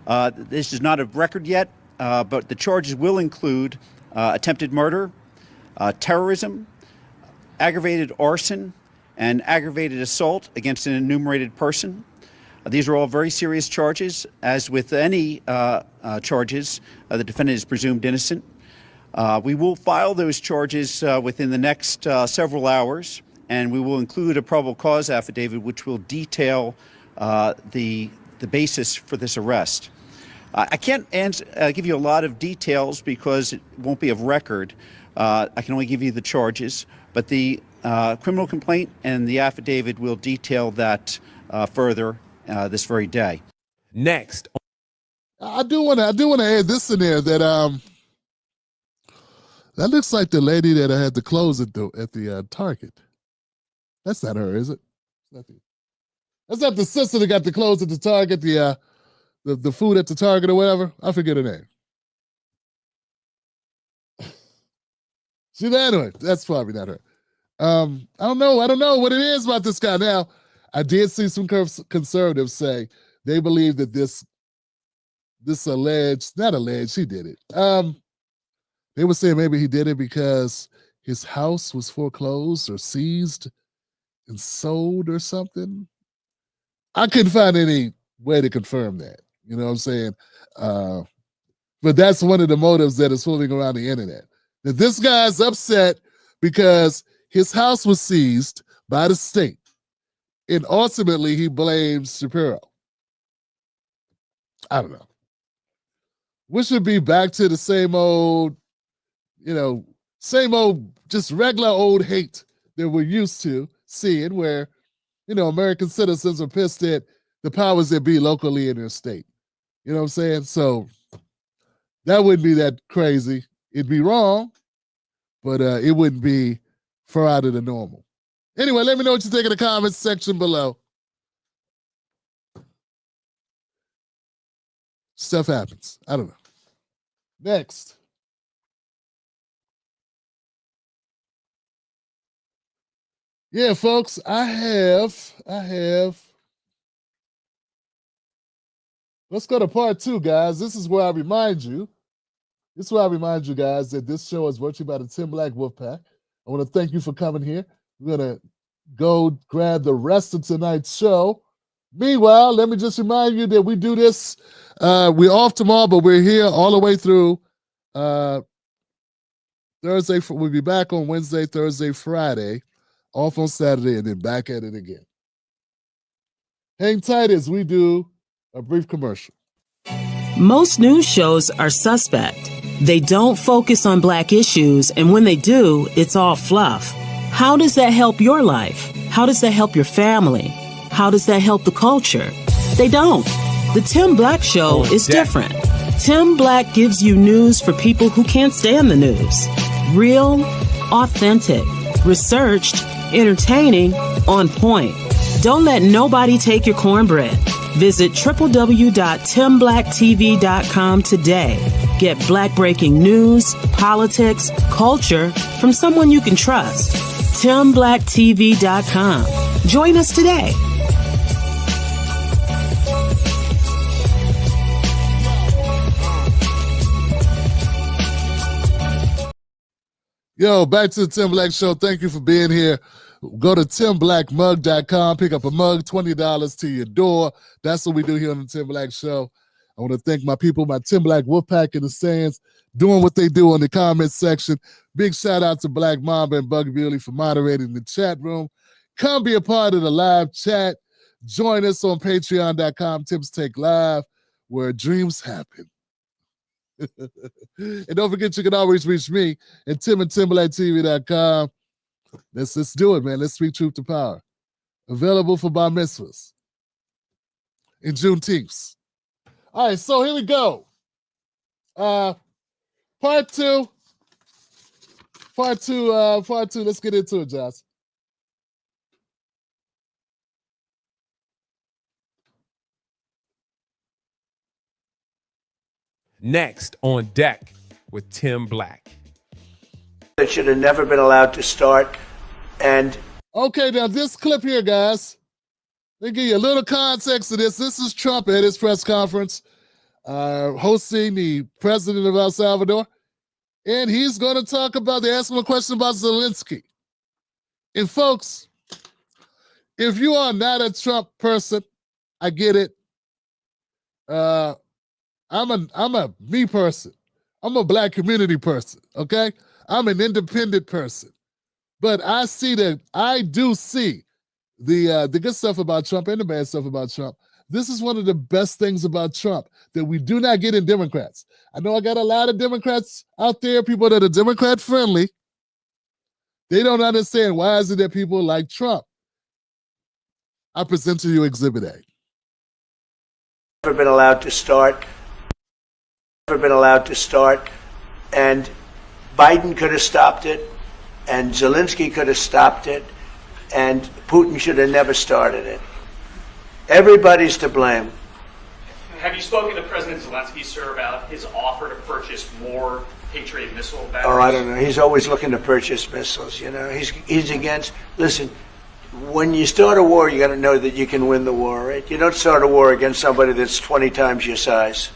S19: This is not a record yet, but the charges will include attempted murder, terrorism, aggravated arson, and aggravated assault against an enumerated person. These are all very serious charges. As with any charges, the defendant is presumed innocent. We will file those charges within the next several hours, and we will include a probable cause affidavit which will detail the basis for this arrest. I can't give you a lot of details because it won't be of record. I can only give you the charges, but the criminal complaint and the affidavit will detail that further this very day.
S2: Next.
S1: I do want to add this in there that that looks like the lady that had the clothes at the Target. That's not her, is it? That's not the sister that got the clothes at the Target, the food at the Target or whatever. I forget her name. See, anyway, that's probably not her. I don't know what it is about this guy. Now, I did see some conservatives say they believe that this he did it. They were saying maybe he did it because his house was foreclosed or seized and sold or something. I couldn't find any way to confirm that. You know what I'm saying? But that's one of the motives that is floating around the internet. That this guy's upset because his house was seized by the state. And ultimately, he blames Shapiro. I don't know. We should be back to the same old, just regular old hate that we're used to seeing where, American citizens are pissed at the powers that be locally in their state. You know what I'm saying? So that wouldn't be that crazy. It'd be wrong, but it wouldn't be far out of the normal. Anyway, let me know what you think in the comments section below. Stuff happens. I don't know. Next. Yeah, folks, I have. Let's go to part 2, guys. This is where I remind you. Guys, that this show is brought to you by the Tim Black Wolfpack. I want to thank you for coming here. We're going to go grab the rest of tonight's show. Meanwhile, let me just remind you that we do this. We're off tomorrow, but we're here all the way through Thursday. We'll be back on Wednesday, Thursday, Friday, off on Saturday, and then back at it again. Hang tight as we do a brief commercial.
S20: Most news shows are suspect. They don't focus on Black issues, and when they do, it's all fluff. How does that help your life? How does that help your family? How does that help the culture? They don't. The Tim Black Show is different. Tim Black gives you news for people who can't stand the news. Real, authentic, researched, entertaining, on point. Don't let nobody take your cornbread. Visit www.timblacktv.com today. Get Black breaking news, politics, culture from someone you can trust. timblacktv.com. Join us today.
S1: Yo, back to the Tim Black Show. Thank you for being here. Go to timblackmug.com, pick up a mug, $20 to your door. That's what we do here on the Tim Black Show. I want to thank my people, my Tim Black Wolfpack in the stands, doing what they do in the comments section. Big shout out to Black Mamba and Bug Bewley for moderating the chat room. Come be a part of the live chat. Join us on patreon.com, Tim's Take Live, where dreams happen. And don't forget, you can always reach me at timandtimberlaketv.com. Let's do it, man. Let's speak truth to power. Available for bar mitzvahs and Juneteenths. All right, so here we go. Part two. Let's get into it, Josh.
S2: Next on deck with Tim Black.
S18: That should have never been allowed to start. And
S1: okay, now this clip here, guys. Let me give you a little context to this. This is Trump at his press conference, hosting the president of El Salvador. And he's going to talk about, they asked him a question about Zelensky. And folks, if you are not a Trump person, I get it. I'm a me person. I'm a Black community person, okay? I'm an independent person. But I do see the good stuff about Trump and the bad stuff about Trump. This is one of the best things about Trump that we do not get in Democrats. I know I got a lot of Democrats out there, people that are Democrat friendly. They don't understand why is it that people like Trump. I present to you Exhibit A.
S18: Never been allowed to start. Never been allowed to start. And Biden could have stopped it, and Zelensky could have stopped it, and Putin should have never started it. Everybody's to blame.
S21: Have you spoken to President Zelensky, sir, about his offer to purchase more Patriot missile batteries?
S18: Oh, I don't know. He's always looking to purchase missiles. You know, he's against. Listen, when you start a war, you got to know that you can win the war, right? You don't start a war against somebody that's 20 times your size,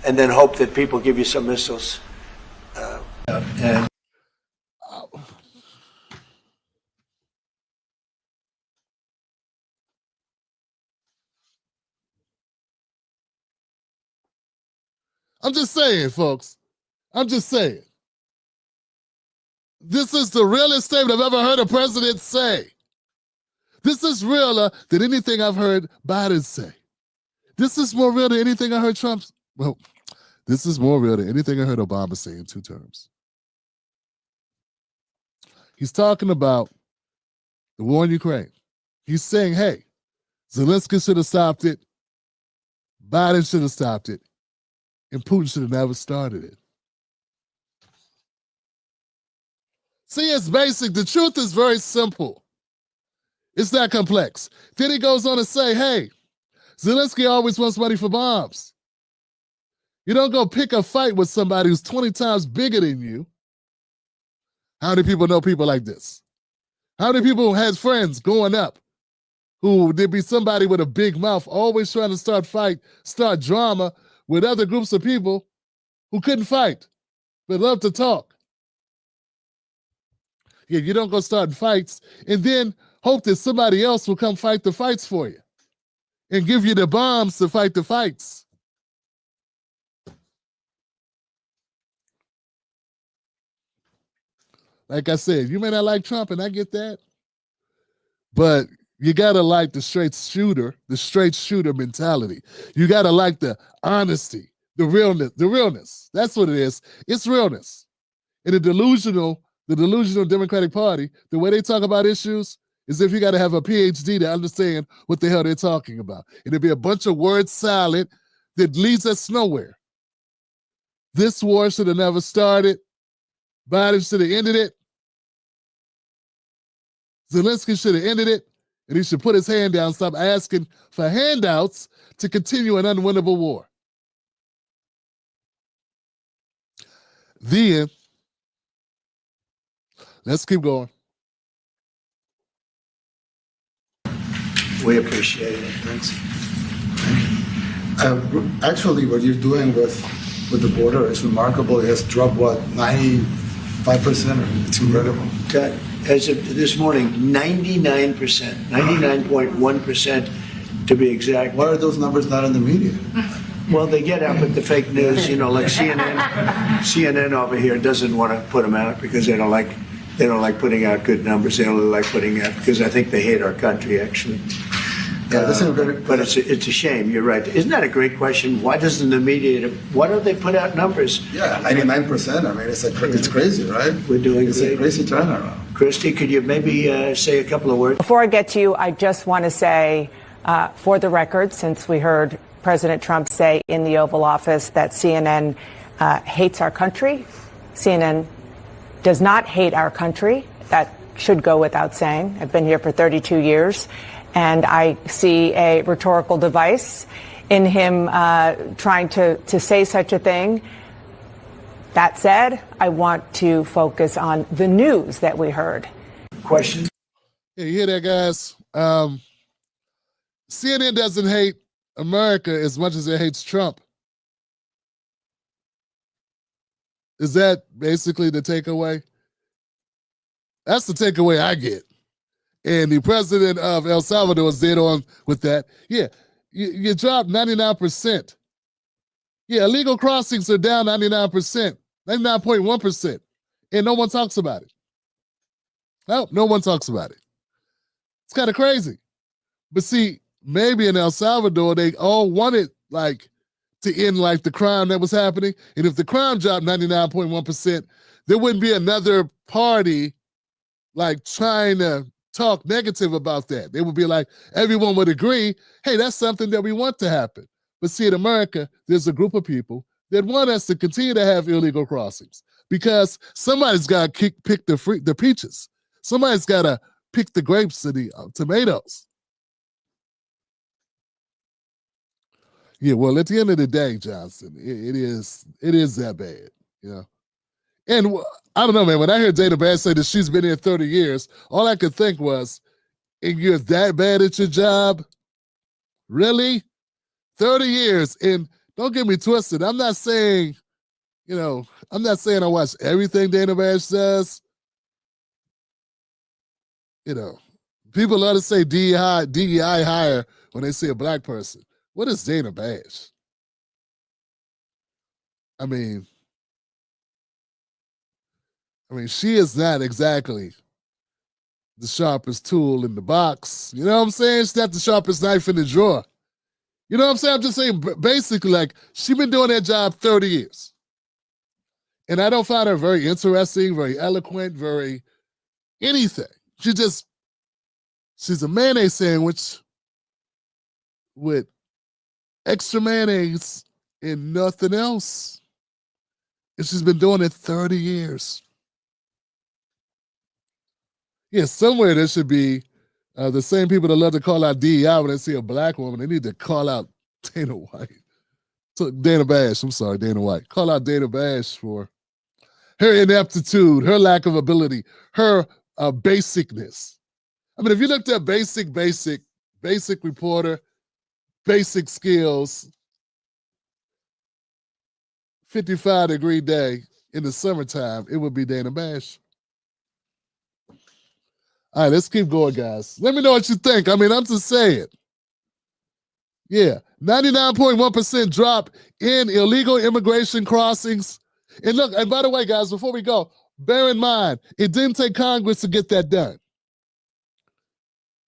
S18: and then hope that people give you some missiles. And
S1: I'm just saying, folks. I'm just saying. This is the realest statement I've ever heard a president say. This is realer than anything I've heard Biden say. This is more real than anything I heard Trump. Well, this is more real than anything I heard Obama say in 2 terms. He's talking about the war in Ukraine. He's saying, hey, Zelensky should have stopped it. Biden should have stopped it. And Putin should have never started it. See, it's basic. The truth is very simple. It's not complex. Then he goes on to say, hey, Zelensky always wants money for bombs. You don't go pick a fight with somebody who's 20 times bigger than you. How many people know people like this? How many people had friends growing up who there'd be somebody with a big mouth always trying to start drama with other groups of people who couldn't fight, but love to talk? Yeah, you don't go start fights and then hope that somebody else will come fight the fights for you and give you the bombs to fight the fights. Like I said, you may not like Trump, and I get that, but you gotta like the straight shooter mentality. You gotta like the honesty, the realness. That's what it is. It's realness. In the delusional Democratic Party, the way they talk about issues is if you gotta have a PhD to understand what the hell they're talking about. And it'd be a bunch of word salad that leads us nowhere. This war should have never started. Biden should have ended it. Zelensky should have ended it. And he should put his hand down, stop asking for handouts to continue an unwinnable war. The end. Let's keep going.
S18: We appreciate it. Thanks.
S3: Actually, what you're doing with the border is remarkable. It has dropped, 95%? It's incredible.
S18: Okay. As of this morning, 99%, 99.1% to be exact.
S3: Why are those numbers not in the media?
S18: Well, they get out with the fake news, like CNN over here doesn't want to put them out because they don't like putting out good numbers. They only like putting out because I think they hate our country, actually.
S3: Yeah,
S18: but it's a shame. You're right. Isn't that a great question? Why doesn't the media? Why don't they put out numbers?
S3: Yeah, 99%. I mean, it's crazy, right?
S18: We're doing
S3: it's a crazy turnaround.
S18: Christy, could you maybe say a couple of words?
S22: Before I get to you, I just want to say, for the record, since we heard President Trump say in the Oval Office that CNN hates our country, CNN does not hate our country. That should go without saying. I've been here for 32 years. And I see a rhetorical device in him trying to say such a thing. That said, I want to focus on the news that we heard.
S18: Question?
S1: Yeah, you hear that, guys? CNN doesn't hate America as much as it hates Trump. Is that basically the takeaway? That's the takeaway I get. And the president of El Salvador is dead on with that. Yeah, you dropped 99%. Yeah, illegal crossings are down 99%, 99.1%. And no one talks about it. No one talks about it. It's kind of crazy. But see, maybe in El Salvador, they all wanted to end the crime that was happening. And if the crime dropped 99.1%, there wouldn't be another party trying to talk negative about that. They would be everyone would agree, hey, that's something that we want to happen. But see, in America, there's a group of people that want us to continue to have illegal crossings because somebody's got to pick the peaches. Somebody's got to pick the grapes and the tomatoes. Yeah, well, at the end of the day, Johnson, it is that bad, And I don't know, man, when I heard Dana Bash say that she's been here 30 years, all I could think was, and you're that bad at your job? Really? 30 years. And don't get me twisted. I'm not saying I watch everything Dana Bash says. People love to say DEI hire when they see a black person. What is Dana Bash? I mean, she is not exactly the sharpest tool in the box. You know what I'm saying? She's not the sharpest knife in the drawer. You know what I'm saying? I'm just saying, basically, like, she's been doing that job 30 years. And I don't find her very interesting, very eloquent, very anything. She's a mayonnaise sandwich with extra mayonnaise and nothing else. And she's been doing it 30 years. Yeah, somewhere there should be the same people that love to call out DEI when they see a black woman. They need to call out Dana White. So Dana Bash, I'm sorry, Dana White. Call out Dana Bash for her ineptitude, her lack of ability, her basicness. I mean, if you looked at basic reporter, basic skills, 55-degree day in the summertime, it would be Dana Bash. All right, let's keep going, guys. Let me know what you think. I mean, I'm just saying. Yeah, 99.1% drop in illegal immigration crossings. And look, and by the way, guys, before we go, bear in mind, it didn't take Congress to get that done.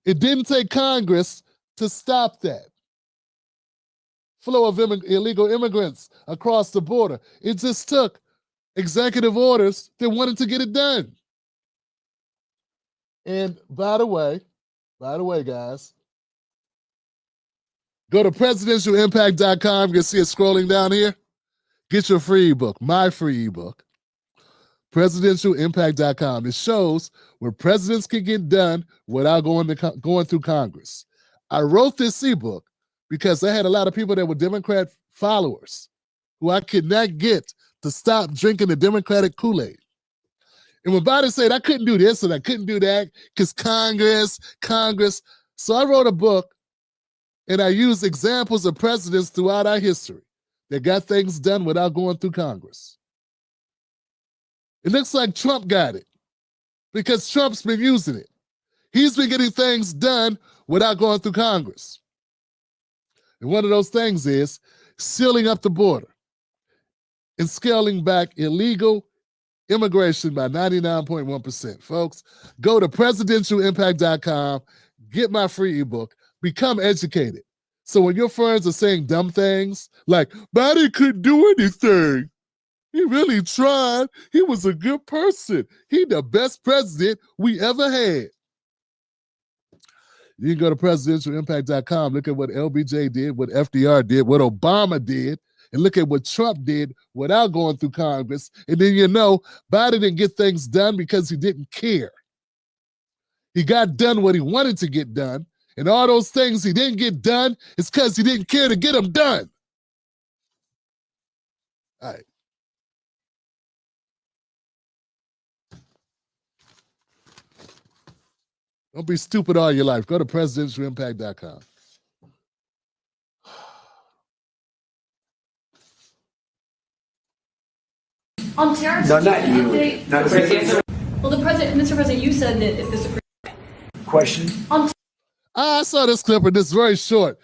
S1: It didn't take Congress to stop that flow of illegal immigrants across the border. It just took executive orders that wanted to get it done. And by the way, guys, go to presidentialimpact.com. You can see it scrolling down here. Get your free ebook, my free ebook, presidentialimpact.com. It shows where presidents can get done without going through Congress. I wrote this ebook because I had a lot of people that were Democrat followers who I could not get to stop drinking the Democratic Kool-Aid. And when Biden said I couldn't do this and I couldn't do that because Congress. So I wrote a book and I used examples of presidents throughout our history that got things done without going through Congress. It looks like Trump got it because Trump's been using it. He's been getting things done without going through Congress. And one of those things is sealing up the border and scaling back illegal immigration by 99.1%. Folks, go to presidentialimpact.com, get my free ebook, become educated. So when your friends are saying dumb things like, Biden couldn't do anything, he really tried, he was a good person, he the best president we ever had. You can go to presidentialimpact.com, look at what LBJ did, what FDR did, what Obama did, and look at what Trump did without going through Congress. And then you know Biden didn't get things done because he didn't care. He got done what he wanted to get done. And all those things he didn't get done is because he didn't care to get them done. All right. Don't be stupid all your life. Go to presidentialimpact.com.
S4: On tariffs,
S18: No, not you. Not
S4: well, Mr. President, you said that if the Supreme
S18: Question?
S1: I saw this clip and it's very short,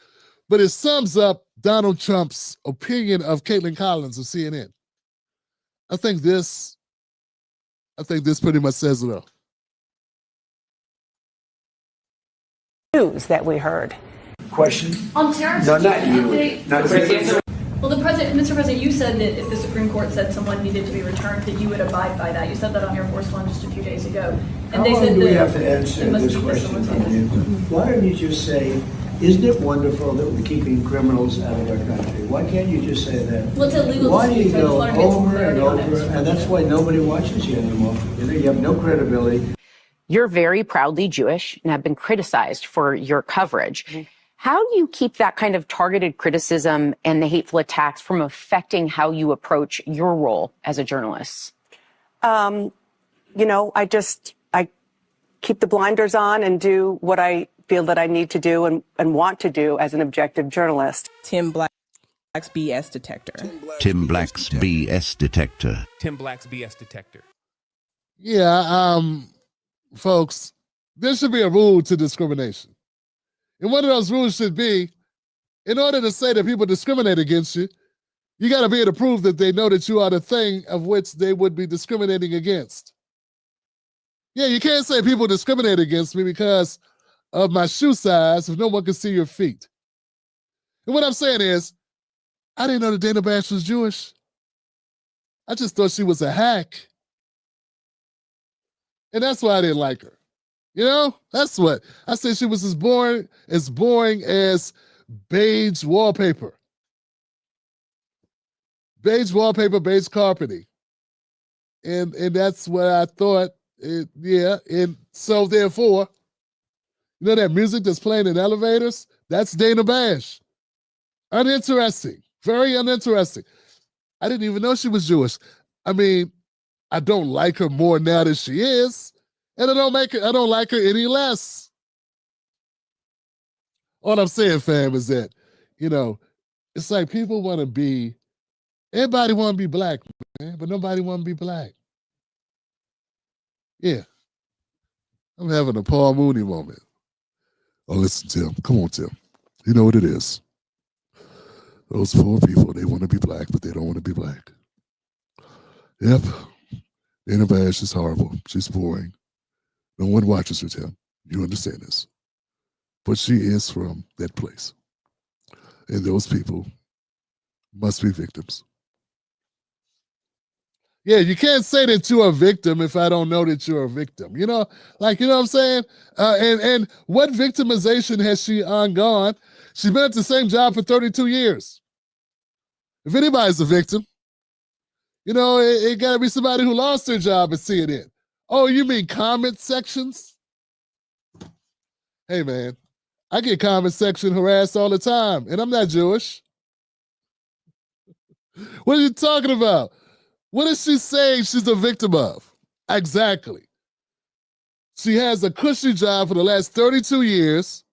S1: but it sums up Donald Trump's opinion of Caitlin Collins of CNN. I think this pretty much says it all.
S22: News that we heard.
S18: Question?
S4: on tariffs,
S18: No, not you. Not
S4: well, Mr. President, you said that if the Supreme Court said someone needed to be returned, that you would abide by that. You said that on Air Force One just a few days ago. And
S18: How
S4: they
S18: long
S4: said
S18: do we
S4: that
S18: have to answer
S4: it must
S18: this
S4: be
S18: question?
S4: facilitated.
S18: Why don't you just say, isn't it wonderful that we're keeping criminals out of our country? Why can't you just say that?
S4: Well, it's illegal
S18: Why
S4: to
S18: do you
S4: speak, so I just
S18: go
S4: wanted to get some
S18: over and
S4: clarity on
S18: over,
S4: it.
S18: and that's why nobody watches you anymore. You have no credibility.
S5: You're very proudly Jewish and have been criticized for your coverage. How do you keep that kind of targeted criticism and the hateful attacks from affecting how you approach your role as a journalist?
S22: You know, I keep the blinders on and do what I feel that I need to do and want to do as an objective journalist.
S16: Tim Black's BS detector.
S17: Tim Black's BS detector.
S2: Tim Black's BS detector.
S1: Yeah, folks, there should be a rule to discrimination. And one of those rules should be, in order to say that people discriminate against you, You got to be able to prove that they know that you are the thing of which they would be discriminating against. Yeah, you can't say people discriminate against me because of my shoe size if no one can see your feet. And what I'm saying is, I didn't know that Dana Bash was Jewish. I just thought she was a hack. And that's why I didn't like her. You know, that's what I said. She was as boring as beige wallpaper. Beige wallpaper, beige carpeting. And that's what I thought. And so therefore, you know that music that's playing in elevators? That's Dana Bash. Uninteresting. Very uninteresting. I didn't even know she was Jewish. I mean, I don't like her more now than she is, and I don't like her any less. All I'm saying, fam, is that, you know, it's like people want to be, everybody want to be black, man, but nobody want to be black. Yeah. I'm having a Paul Mooney moment. Oh, listen, Tim. Come on, Tim. You know what it is. Those poor people, they want to be black, but they don't want to be black. Yep. Dana Bash is horrible. She's boring. No one watches her, Tim. You understand this. But she is from that place. And those people must be victims. Yeah, you can't say that you're a victim if I don't know that you're a victim. You know, like, you know what I'm saying? And what victimization has she undergone? She's been at the same job for 32 years. If anybody's a victim, you know, it got to be somebody who lost their job at CNN. Oh, you mean comment sections? Hey, man, I get comment section harassed all the time, and I'm not Jewish. What are you talking about? What is she saying she's a victim of? Exactly. She has a cushy job for the last 32 years.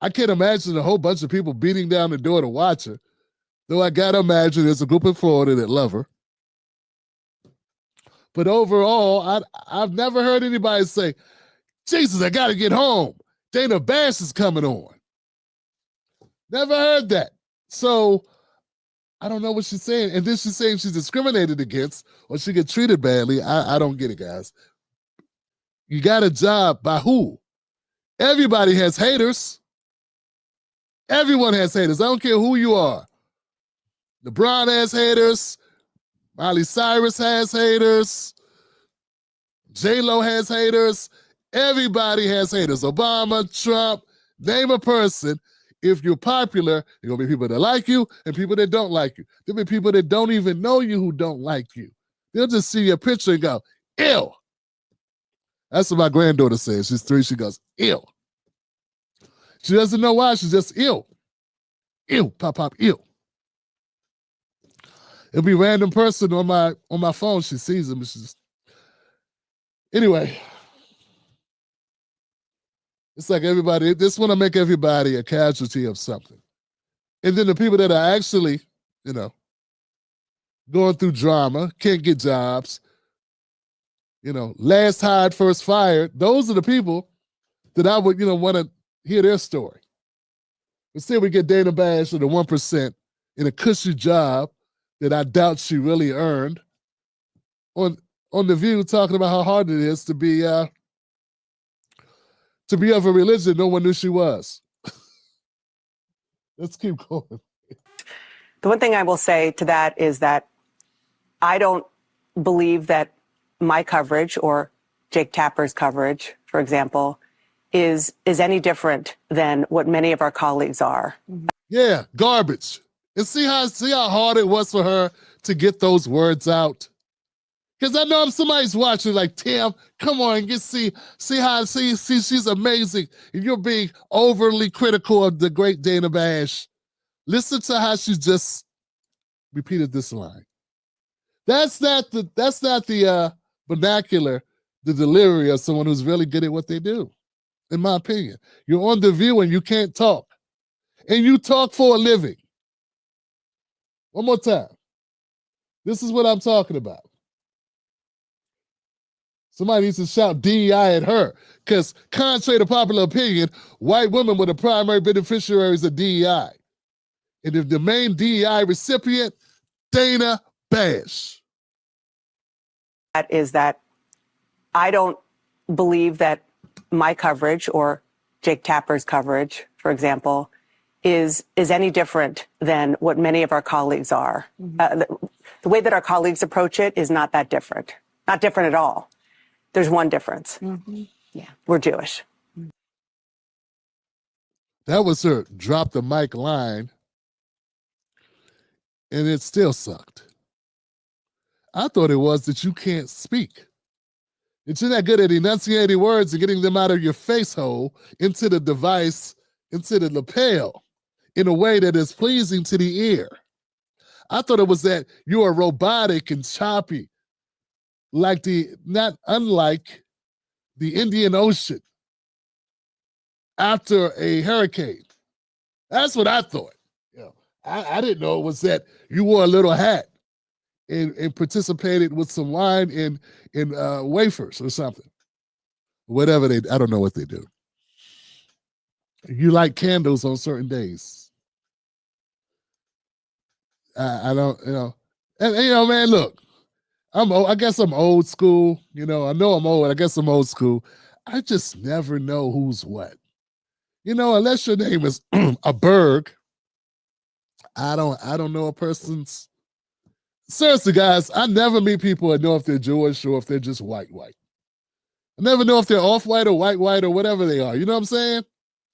S1: I can't imagine a whole bunch of people beating down the door to watch her. Though I gotta imagine there's a group in Florida that love her. But overall, I've never heard anybody say, Jesus, I gotta get home. Dana Bash is coming on. Never heard that. So I don't know what she's saying. And then she's saying she's discriminated against or she get treated badly. I don't get it, guys. You got a job by who? Everybody has haters. Everyone has haters. I don't care who you are. LeBron has haters. Miley Cyrus has haters. J-Lo has haters. Everybody has haters. Obama, Trump, name a person. If you're popular, there are going to be people that like you and people that don't like you. There'll be people that don't even know you who don't like you. They'll just see your picture and go, ew. That's what my granddaughter says. She's 3. She goes, ew. She doesn't know why. She's just ew. Ew, pop, pop, ew. It'll be a random person on my phone. She sees them. And she just... Anyway. It's like everybody, this want to make everybody a casualty of something. And then the people that are actually, you know, going through drama, can't get jobs, you know, last hired, first fired, those are the people that I would, you know, want to hear their story. Instead, we get Dana Bash or the 1% in a cushy job that I doubt she really earned on The View, talking about how hard it is to be of a religion no one knew she was. Let's keep going.
S11: The one thing I will say to that is that I don't believe that my coverage or Jake Tapper's coverage, for example, is any different than what many of our colleagues are.
S1: Yeah, garbage. And see how hard it was for her to get those words out. Because I know if somebody's watching like, Tim, come on, see she's amazing. And you're being overly critical of the great Dana Bash. Listen to how she just repeated this line. That's not the vernacular, the delivery of someone who's really good at what they do, in my opinion. You're on The View and you can't talk. And you talk for a living. One more time. This is what I'm talking about. Somebody needs to shout DEI at her, because contrary to popular opinion, white women were the primary beneficiaries of DEI. And if the main DEI recipient, Dana Bash.
S6: That is that I don't believe that my coverage or Jake Tapper's coverage, for example, is any different than what many of our colleagues are. The way that our colleagues approach it is not that different. Not different at all. There's one difference.
S5: Yeah.
S6: We're Jewish.
S1: That was her drop the mic line, and it still sucked. I thought it was that you can't speak. That you're not good at enunciating words and getting them out of your face hole into the device, into the lapel, in a way that is pleasing to the ear. I thought it was that you are robotic and choppy, not unlike the Indian Ocean after a hurricane. That's what I thought. I didn't know it was that you wore a little hat and participated with some wine in wafers or something. Whatever I don't know what they do. You light candles on certain days. I don't, and man, look, I guess I'm old school. I know I'm old. I guess I'm old school. I just never know who's what. Unless your name is a Berg, I don't know a person's. Seriously, guys, I never meet people that know if they're Jewish or if they're just white. I never know if they're off-white or white or whatever they are. You know what I'm saying?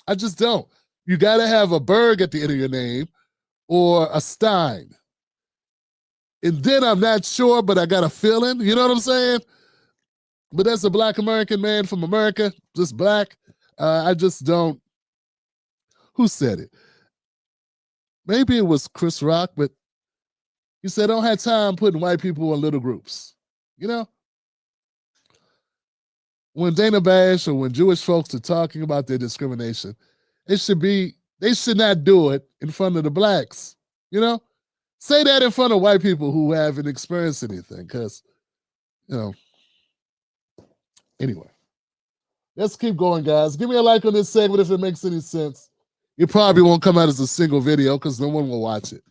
S1: I just don't. You got to have a Berg at the end of your name or a Stein. And then I'm not sure, but I got a feeling. You know what I'm saying? But that's a Black American man from America, just black. I just don't. Who said it? Maybe it was Chris Rock, but he said, don't have time putting white people in little groups. When Dana Bash or when Jewish folks are talking about their discrimination, they should not do it in front of the blacks. Say that in front of white people who haven't experienced anything, because, anyway. Let's keep going, guys. Give me a like on this segment if it makes any sense. It probably won't come out as a single video because no one will watch it.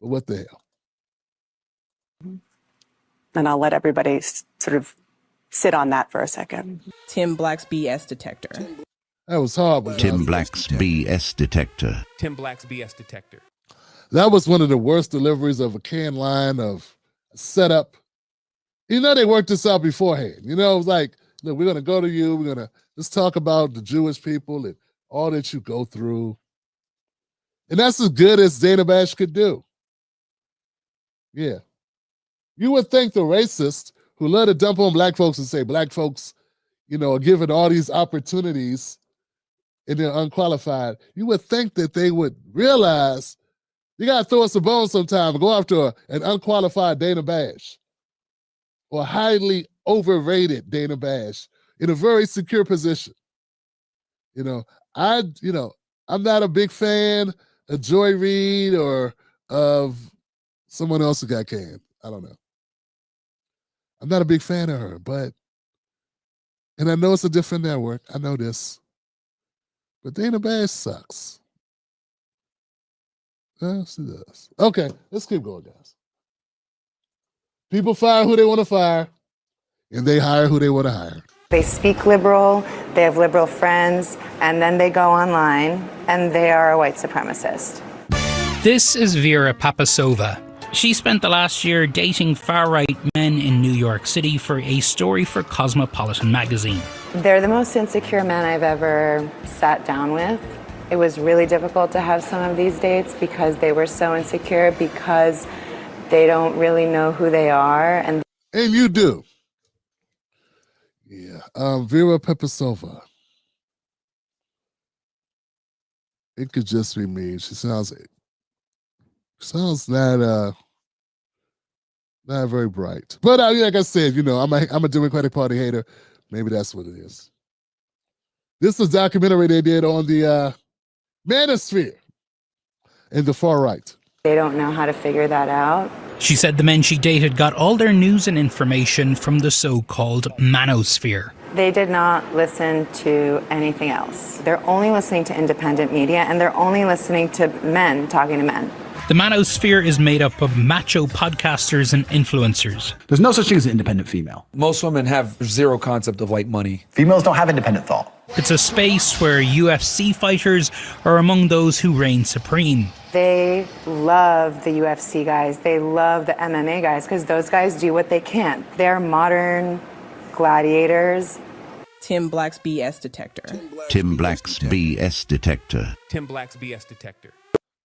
S1: But what the hell?
S6: And I'll let everybody sort of sit on that for a second.
S16: Tim Black's BS detector.
S1: That was horrible.
S17: Tim Black's BS detector.
S2: Tim Black's BS detector.
S1: That was one of the worst deliveries of a canned line of setup. They worked this out beforehand. It was like, look, we're going to go to you. We're going to just talk about the Jewish people and all that you go through. And that's as good as Dana Bash could do. Yeah. You would think the racist who love to dump on black folks and say black folks, are given all these opportunities and they're unqualified, you would think that they would realize you got to throw us a bone sometime and go after an unqualified Dana Bash or highly overrated Dana Bash in a very secure position. I'm not a big fan of Joy Reid or of someone else who got canned. I don't know. I'm not a big fan of her, and I know it's a different network. I know this. But Dana Bash sucks. Yes, it does. Okay, let's keep going, guys. People fire who they want to fire, and they hire who they want to hire.
S8: They speak liberal, they have liberal friends, and then they go online, and they are a white supremacist.
S23: This is Vera Papasova. She spent the last year dating far-right men in New York City for a story for Cosmopolitan magazine.
S8: They're the most insecure men I've ever sat down with. It was really difficult to have some of these dates because they were so insecure, because they don't really know who they are. And
S1: you do. Yeah. Vera Papasova. It could just be me. She sounds not very bright. But like I said, I'm a Democratic Party hater. Maybe that's what it is. This is a documentary they did on the manosphere and the far right.
S8: They don't know how to figure that out.
S23: She said the men she dated got all their news and information from the so-called manosphere.
S8: They did not listen to anything else. They're only listening to independent media, and they're only listening to men talking to men.
S23: The manosphere is made up of macho podcasters and influencers.
S7: There's no such thing as an independent female.
S9: Most women have zero concept of like money.
S7: Females don't have independent thought.
S23: It's a space where UFC fighters are among those who reign supreme.
S8: They love the UFC guys. They love the MMA guys because those guys do what they can. They're modern gladiators.
S16: Tim Black's BS detector.
S17: Tim Black's BS detector.
S2: Tim Black's BS detector.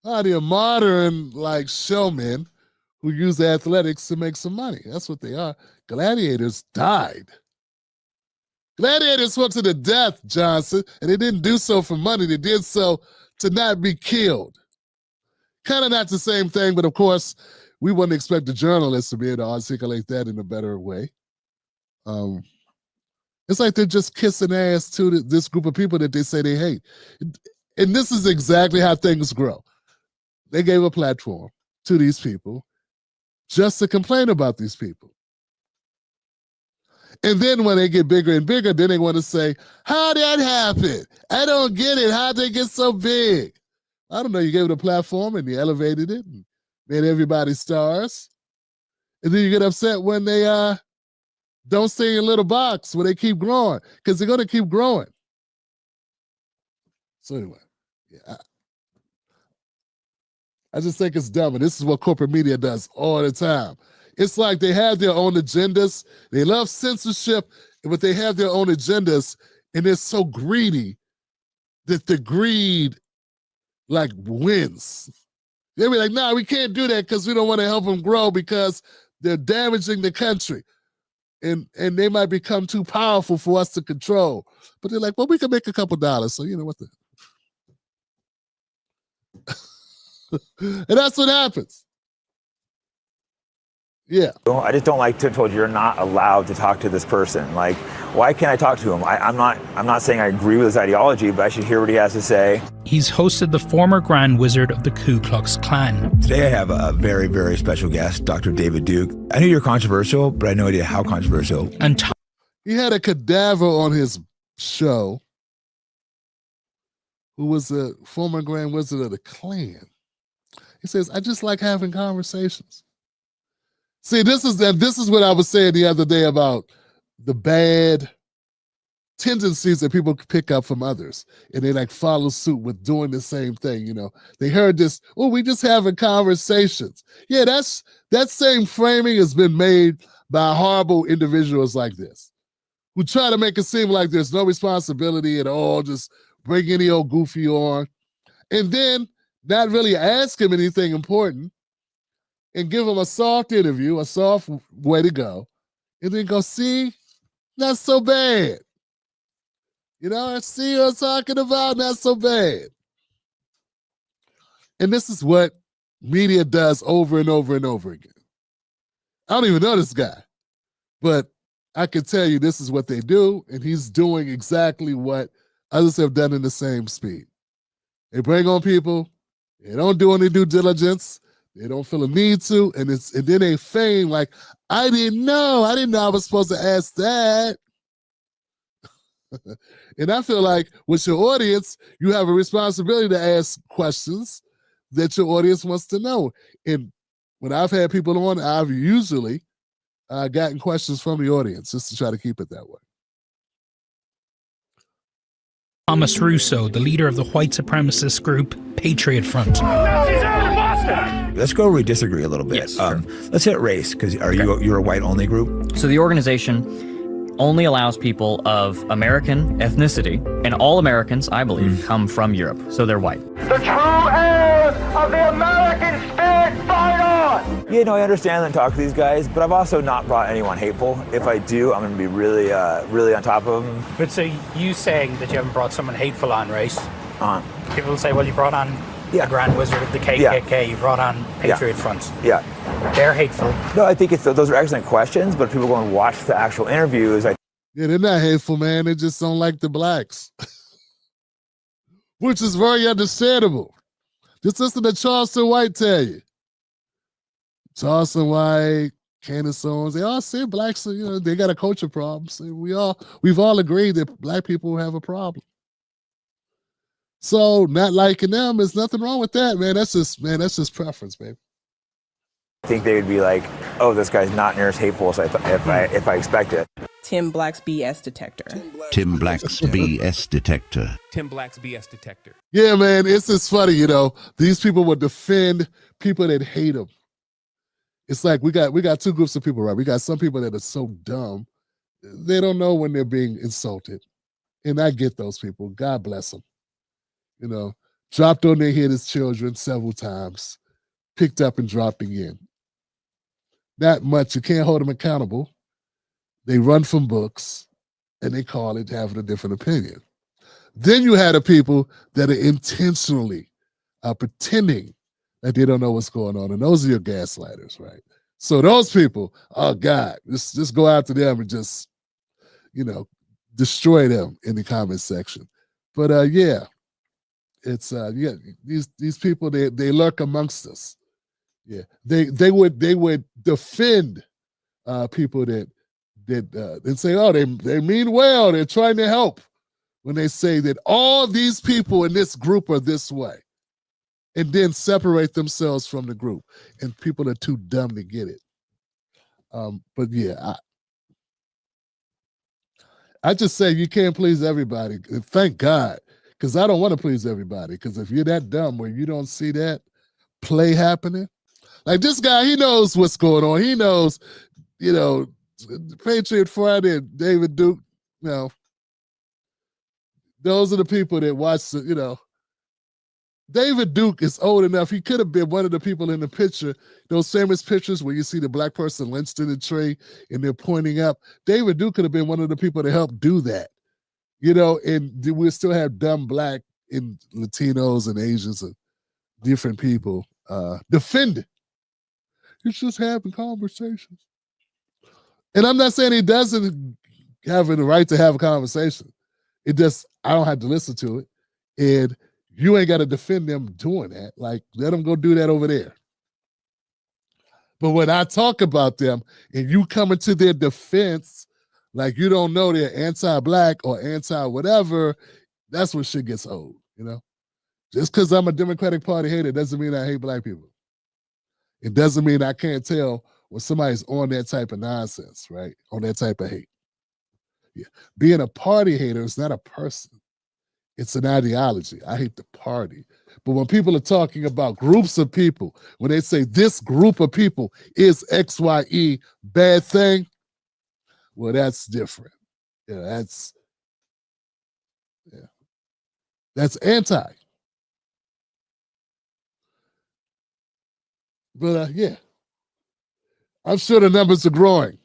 S1: They're modern, like, showmen who use athletics to make some money. That's what they are. Gladiators died. Gladiators went to the death, Johnson, and they didn't do so for money. They did so to not be killed. Kind of not the same thing, but of course, we wouldn't expect the journalists to be able to articulate that in a better way. It's like they're just kissing ass to this group of people that they say they hate. And this is exactly how things grow. They gave a platform to these people just to complain about these people. And then when they get bigger and bigger, then they want to say, how'd that happen? I don't get it. How'd they get so big? I don't know. You gave it a platform and you elevated it and made everybody stars. And then you get upset when they don't stay in a little box where they keep growing, because they're going to keep growing. So anyway, yeah, I just think it's dumb. And this is what corporate media does all the time. It's like they have their own agendas. They love censorship, but they have their own agendas, and they're so greedy that the greed like wins. They'll be like, nah, we can't do that because we don't want to help them grow because they're damaging the country. And they might become too powerful for us to control. But they're like, well, we can make a couple dollars. So you know what the... And that's what happens. Yeah.
S10: I just don't like to told you're not allowed to talk to this person. Like, why can't I talk to him? I'm not saying I agree with his ideology, but I should hear what he has to say.
S23: He's hosted the former Grand Wizard of the Ku Klux Klan.
S10: Today I have a very, very special guest, Dr. David Duke. I know you're controversial, but I have no idea how controversial.
S23: And
S1: he had a cadaver on his show who was a former Grand Wizard of the Klan. He says, I just like having conversations. See, this is what I was saying the other day about the bad tendencies that people pick up from others, and they like follow suit with doing the same thing. You know, they heard this, oh, we just having conversations. Yeah, that same framing has been made by horrible individuals like this, who try to make it seem like there's no responsibility at all, just bring any old goofy on, and then not really ask him anything important, and give him a soft interview, a soft way to go, and then go, see, not so bad. You know, I see what I'm talking about, not so bad. And this is what media does over and over and over again. I don't even know this guy, but I can tell you this is what they do, and he's doing exactly what others have done in the same speed. They bring on people, they don't do any due diligence, they don't feel a need to, and then they feign like, I didn't know I was supposed to ask that. And I feel like with your audience, you have a responsibility to ask questions that your audience wants to know. And when I've had people on, I've usually gotten questions from the audience just to try to keep it that way.
S23: Thomas Russo, the leader of the white supremacist group Patriot Front.
S10: Let's go where we disagree a little bit.
S24: Yes, sure.
S10: Let's hit race, because you're a white-only group?
S24: So the organization only allows people of American ethnicity, and all Americans, I believe, come from Europe, so they're white.
S18: The true heirs of the American spirit fight on!
S10: Yeah, no, I understand and talk to these guys, but I've also not brought anyone hateful. If I do, I'm going to be really, really on top of them.
S25: But so you saying that you haven't brought someone hateful on, right? People will say, well, you brought on a Grand Wizard of the KKK, you brought on Patriot Front.
S10: Yeah.
S25: They're hateful.
S10: No, I think those are excellent questions, but if people go and watch the actual interviews,
S1: yeah, they're not hateful, man. They just don't like the blacks, which is very understandable. Just listen to Charleston White tell you. Charleston White, Candace Owens, they all say blacks, they got a culture problem. So we've all agreed that black people have a problem. So not liking them, there's nothing wrong with that, man. That's just preference, baby.
S10: I think they would be like, oh, this guy's not near as hateful as if I expect it.
S16: Tim Black's BS detector.
S17: Tim Black's BS detector.
S2: Tim Black's BS detector.
S1: Yeah, man, it's just funny, these people would defend people that hate them. It's like we got two groups of people, right? We got some people that are so dumb, they don't know when they're being insulted. And I get those people. God bless them. Dropped on their head as children several times, picked up and dropped again. Not much. You can't hold them accountable. They run from books, and they call it having a different opinion. Then you had the people that are intentionally pretending that they don't know what's going on, and those are your gaslighters, right? So those people, oh God, just go after them and just, destroy them in the comment section. But yeah, it's these people they lurk amongst us. Yeah, they would defend people that and say, oh, they mean well, they're trying to help, when they say that all these people in this group are this way, and then separate themselves from the group, and people are too dumb to get it. But yeah, I just say you can't please everybody. And thank God, because I don't want to please everybody. Because if you're that dumb where you don't see that play happening, like this guy, he knows what's going on. He knows, Patriot Friday and David Duke, those are the people that watch David Duke is old enough. He could have been one of the people in the picture, those famous pictures where you see the black person lynched in the tree and they're pointing up. David Duke could have been one of the people that helped do that, and we still have dumb black and Latinos and Asians and different people defend it. It's just having conversations. And I'm not saying he doesn't have the right to have a conversation. It just, I don't have to listen to it. And you ain't got to defend them doing that. Like, let them go do that over there. But when I talk about them and you come into their defense, like you don't know they're anti-black or anti-whatever, that's when shit gets old, Just because I'm a Democratic Party hater doesn't mean I hate black people. It doesn't mean I can't tell when somebody's on that type of nonsense, right? On that type of hate. Yeah. Being a party hater is not a person. It's an ideology. I hate the party. But when people are talking about groups of people, when they say this group of people is XYE bad thing, well, that's different. That's anti. But yeah, I'm sure the numbers are growing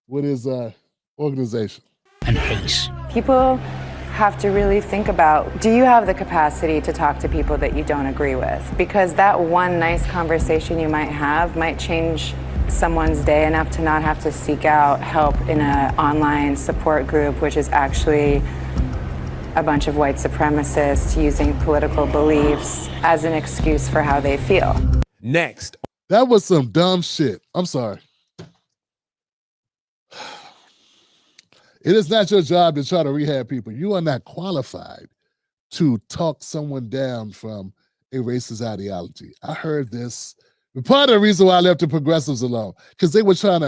S1: with his organization.
S23: And hate.
S8: People have to really think about, do you have the capacity to talk to people that you don't agree with? Because that one nice conversation you might have might change someone's day enough to not have to seek out help in an online support group, which is actually a bunch of white supremacists using political beliefs as an excuse for how they feel.
S2: Next.
S1: That was some dumb shit. I'm sorry. It is not your job to try to rehab people. You are not qualified to talk someone down from a racist ideology. I heard this. But part of the reason why I left the progressives alone, because they were trying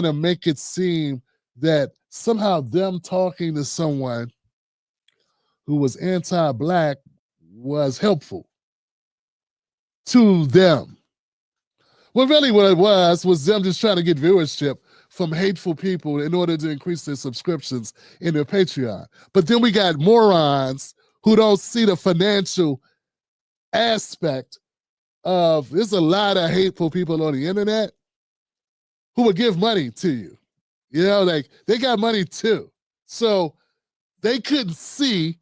S1: to make it seem that somehow them talking to someone who was anti-black was helpful to them. Well, really what it was them just trying to get viewership from hateful people in order to increase their subscriptions in their Patreon. But then we got morons who don't see the financial aspect of, there's a lot of hateful people on the internet who would give money to you. Like they got money too. So they couldn't see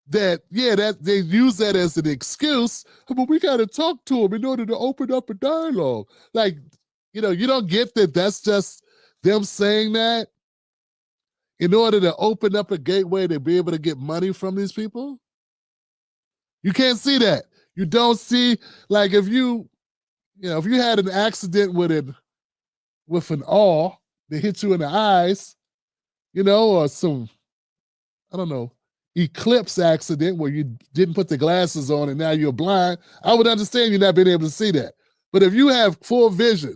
S1: that, that they use that as an excuse, but we got to talk to them in order to open up a dialogue. Like, you don't get that that's just them saying that in order to open up a gateway to be able to get money from these people. You can't see that. You don't see, like if you You know, if you had an accident with an awl that hit you in the eyes, you know, or some, I don't know, eclipse accident where you didn't put the glasses on and now you're blind, I would understand you not being able to see that. But if you have full vision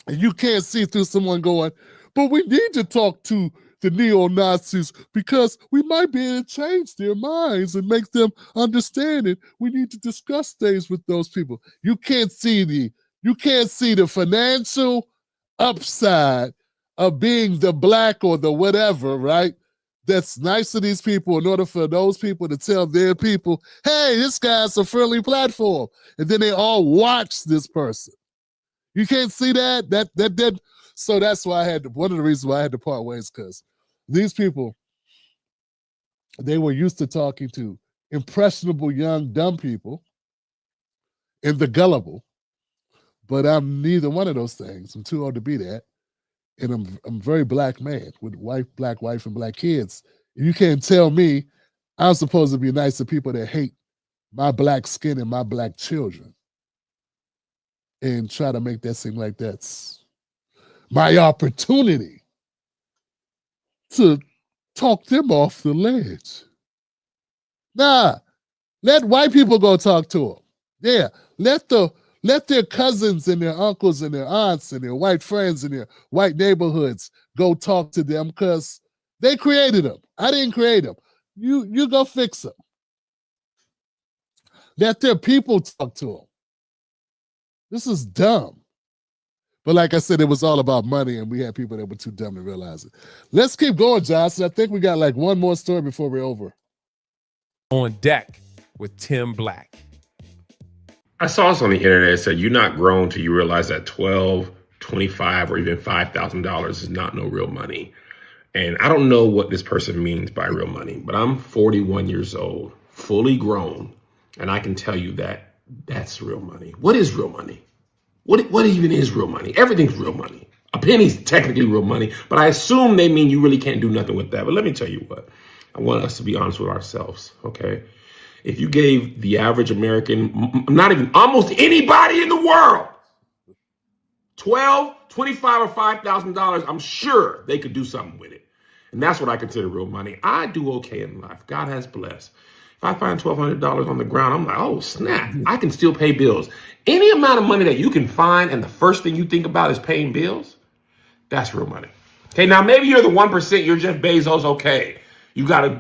S1: and you can't see through someone going, but we need to talk to the neo-Nazis because we might be able to change their minds and make them understand it. We need to discuss things with those people. You can't see the financial upside of being the black or the whatever, right? That's nice to these people in order for those people to tell their people, hey, this guy's a friendly platform. And then they all watch this person. You can't see that. So that's why one of the reasons why I had to part ways, because these people, they were used to talking to impressionable, young, dumb people and the gullible. But I'm neither one of those things. I'm too old to be that. And I'm a very black man with black wife and black kids. You can't tell me I'm supposed to be nice to people that hate my black skin and my black children and try to make that seem like that's my opportunity to talk them off the ledge. Nah, let white people go talk to them. Yeah, let their cousins and their uncles and their aunts and their white friends in their white neighborhoods go talk to them because they created them. I didn't create them. You go fix them. Let their people talk to them. This is dumb. But like I said, it was all about money, and we had people that were too dumb to realize it. Let's keep going, Johnson. I think we got like one more story before we're over.
S2: On Deck with Tim Black.
S12: I saw this on the internet. It said you're not grown till you realize that $12, $25, or even $5,000 is not no real money. And I don't know what this person means by real money, but I'm 41 years old, fully grown, and I can tell you that that's real money. What is real money? What even is real money? Everything's real money. A penny's technically real money, but I assume they mean you really can't do nothing with that. But let me tell you what. I want us to be honest with ourselves, okay? If you gave the average American, not even almost anybody in the world, $12, $25, or $5,000, I'm sure they could do something with it. And that's what I consider real money. I do okay in life. God has blessed. If I find $1,200 on the ground, I'm like, oh, snap. I can still pay bills. Any amount of money that you can find and the first thing you think about is paying bills, that's real money. Okay, now maybe you're the 1%, you're Jeff Bezos, okay. You got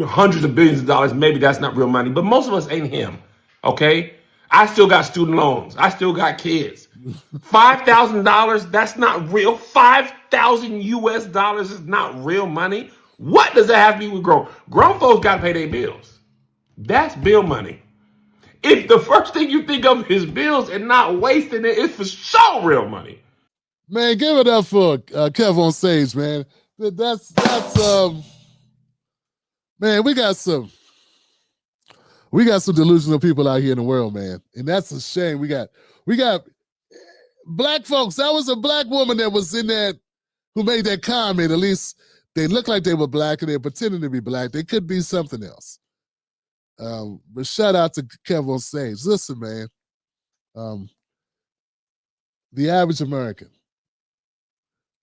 S12: hundreds of billions of dollars, maybe that's not real money, but most of us ain't him, okay? I still got student loans. I still got kids. $5,000, that's not real. 5,000 US dollars is not real money. What does that have to do with grown? Grown folks got to pay their bills. That's bill money. If the first thing you think of is bills and not wasting it, it's for sure real money.
S1: Man, give it up for Kev on stage, man. That's man, we got some delusional people out here in the world, man. And that's a shame. We got black folks. That was a black woman that was in that who made that comment. At least they look like they were black and they're pretending to be black. They could be something else. But shout out to Kev on stage. Listen, man. The average American,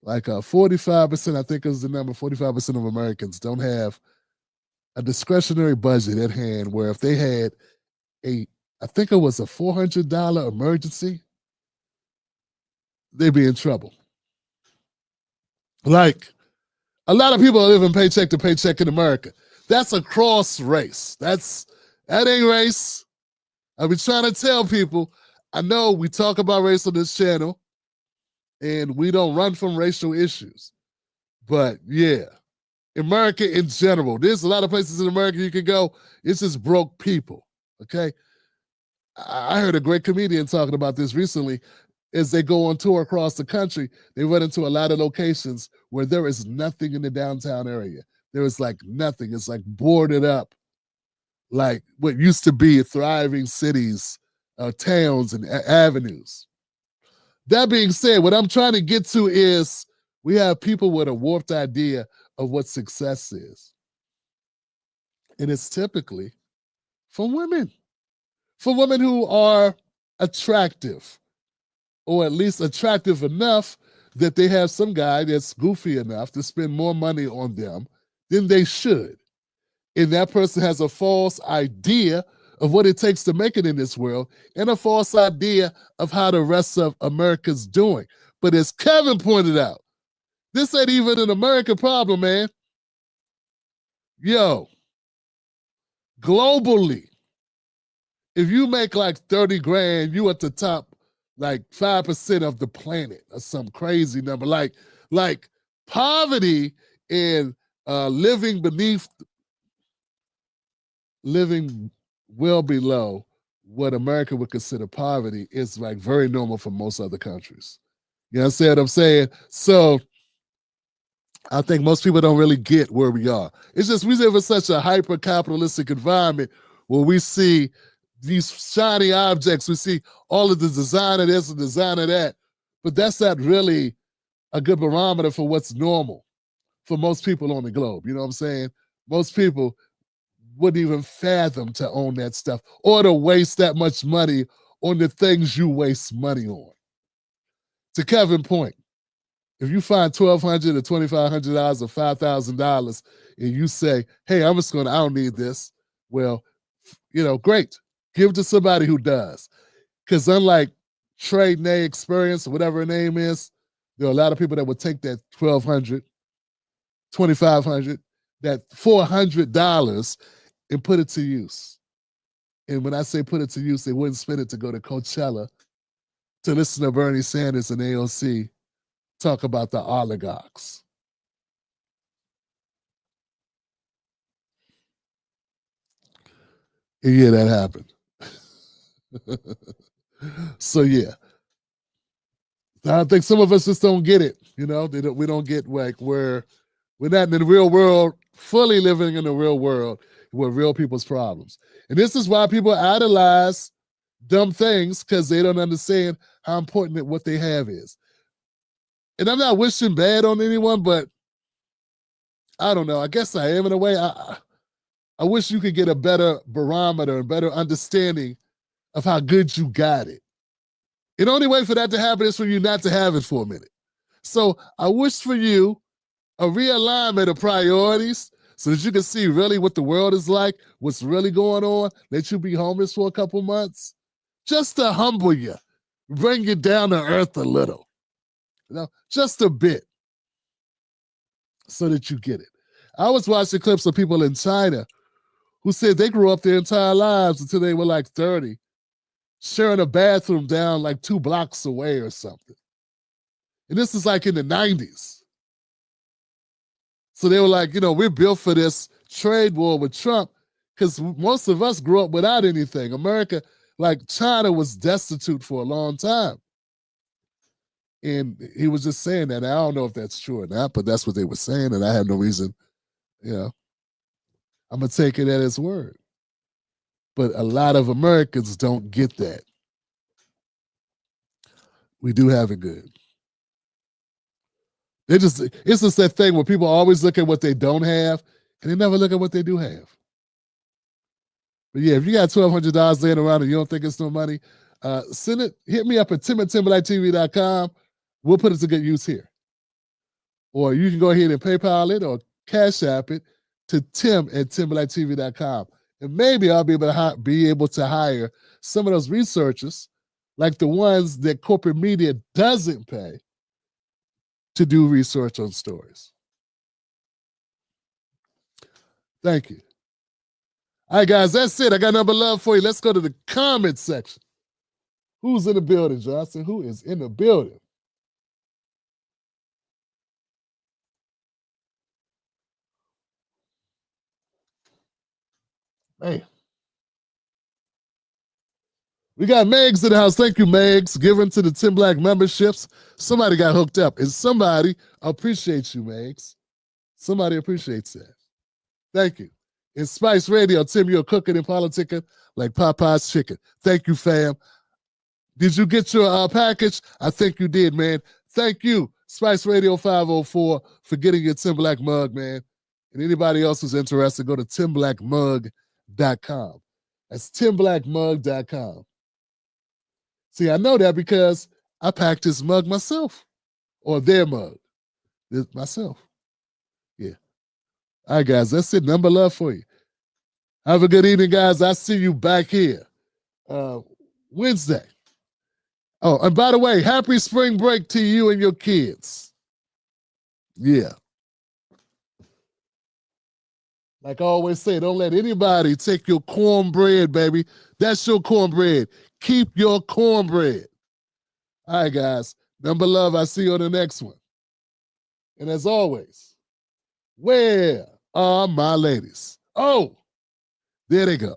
S1: like 45%, I think is the number, 45% of Americans don't have a discretionary budget at hand where if they had I think it was a $400 emergency, they'd be in trouble. Like, a lot of people are living paycheck to paycheck in America. That's a cross race. That ain't race. I've been trying to tell people, I know we talk about race on this channel, and we don't run from racial issues. But yeah, America in general, there's a lot of places in America you can go. It's just broke people, okay? I heard a great comedian talking about this recently. As they go on tour across the country, they run into a lot of locations where there is nothing in the downtown area. There is like nothing. It's like boarded up, like what used to be thriving cities, towns, and avenues. That being said, what I'm trying to get to is we have people with a warped idea of what success is. And it's typically for women who are attractive, or at least attractive enough that they have some guy that's goofy enough to spend more money on them than they should. And that person has a false idea of what it takes to make it in this world and a false idea of how the rest of America's doing. But as Kevin pointed out, this ain't even an American problem, man. Yo, globally, if you make like 30 grand, you at the top like 5% of the planet or some crazy number. Like poverty and living well below what America would consider poverty is like very normal for most other countries. You understand what I'm saying? So I think most people don't really get where we are. It's just we live in such a hyper-capitalistic environment where we see these shiny objects, we see all of the design of this and design of that, but that's not really a good barometer for what's normal for most people on the globe. You know what I'm saying? Most people wouldn't even fathom to own that stuff or to waste that much money on the things you waste money on. To Kevin's point, if you find $1,200 or $2,500 or $5,000 and you say, hey, I don't need this. Well, great. Give it to somebody who does. Because unlike Trade Nay Experience or whatever her name is, there are a lot of people that would take that $1,200, $2,500, that $400 and put it to use. And when I say put it to use, they wouldn't spend it to go to Coachella to listen to Bernie Sanders and AOC talk about the oligarchs. And yeah, that happened. So yeah, I think some of us just don't get it. We don't get like where we're not in the real world, fully living in the real world with real people's problems. And this is why people idolize dumb things, because they don't understand how important what they have is. And I'm not wishing bad on anyone, but I don't know. I guess I am in a way. I wish you could get a better barometer, a better understanding of how good you got it. And the only way for that to happen is for you not to have it for a minute. So I wish for you a realignment of priorities so that you can see really what the world is like, what's really going on, let you be homeless for a couple months, just to humble you, bring you down to earth a little. Just a bit, so that you get it. I was watching clips of people in China who said they grew up their entire lives until they were like 30, sharing a bathroom down like 2 blocks away or something. And this is like in the 90s. So they were like, we're built for this trade war with Trump, because most of us grew up without anything. America, like China, was destitute for a long time. And he was just saying that. I don't know if that's true or not, but that's what they were saying, and I have no reason, I'm going to take it at his word. But a lot of Americans don't get that. We do have it good. It's just that thing where people always look at what they don't have, and they never look at what they do have. But yeah, if you got $1,200 laying around and you don't think it's no money, send it. Hit me up at tim@timberlighttv.com. We'll put it to good use here. Or you can go ahead and PayPal it or Cash App it to tim@timberlighttv.com. And maybe I'll be able to hire some of those researchers, like the ones that corporate media doesn't pay, to do research on stories. Thank you. All right, guys, that's it. I got number love for you. Let's go to the comment section. Who's in the building, Johnson? Who is in the building? Man. We got Megs in the house. Thank you, Megs. Giving to the Tim Black memberships. Somebody got hooked up, and somebody appreciates you, Megs. Somebody appreciates that. Thank you. In Spice Radio, Tim, you're cooking and politicking like Popeye's chicken. Thank you, fam. Did you get your package? I think you did, man. Thank you, Spice Radio 504, for getting your Tim Black mug, man. And anybody else who's interested, go to timblackmug.com. That's timblackmug.com. See, I know that because I packed this mug myself, or their mug, myself. Yeah. All right, guys, that's it. Number love for you. Have a good evening, guys. I see you back here Wednesday. Oh, and by the way, happy spring break to you and your kids. Yeah. Like I always say, don't let anybody take your cornbread, baby. That's your cornbread. Keep your cornbread. All right, guys. Number love. I see you on the next one. And as always, where are my ladies? Oh, there they go.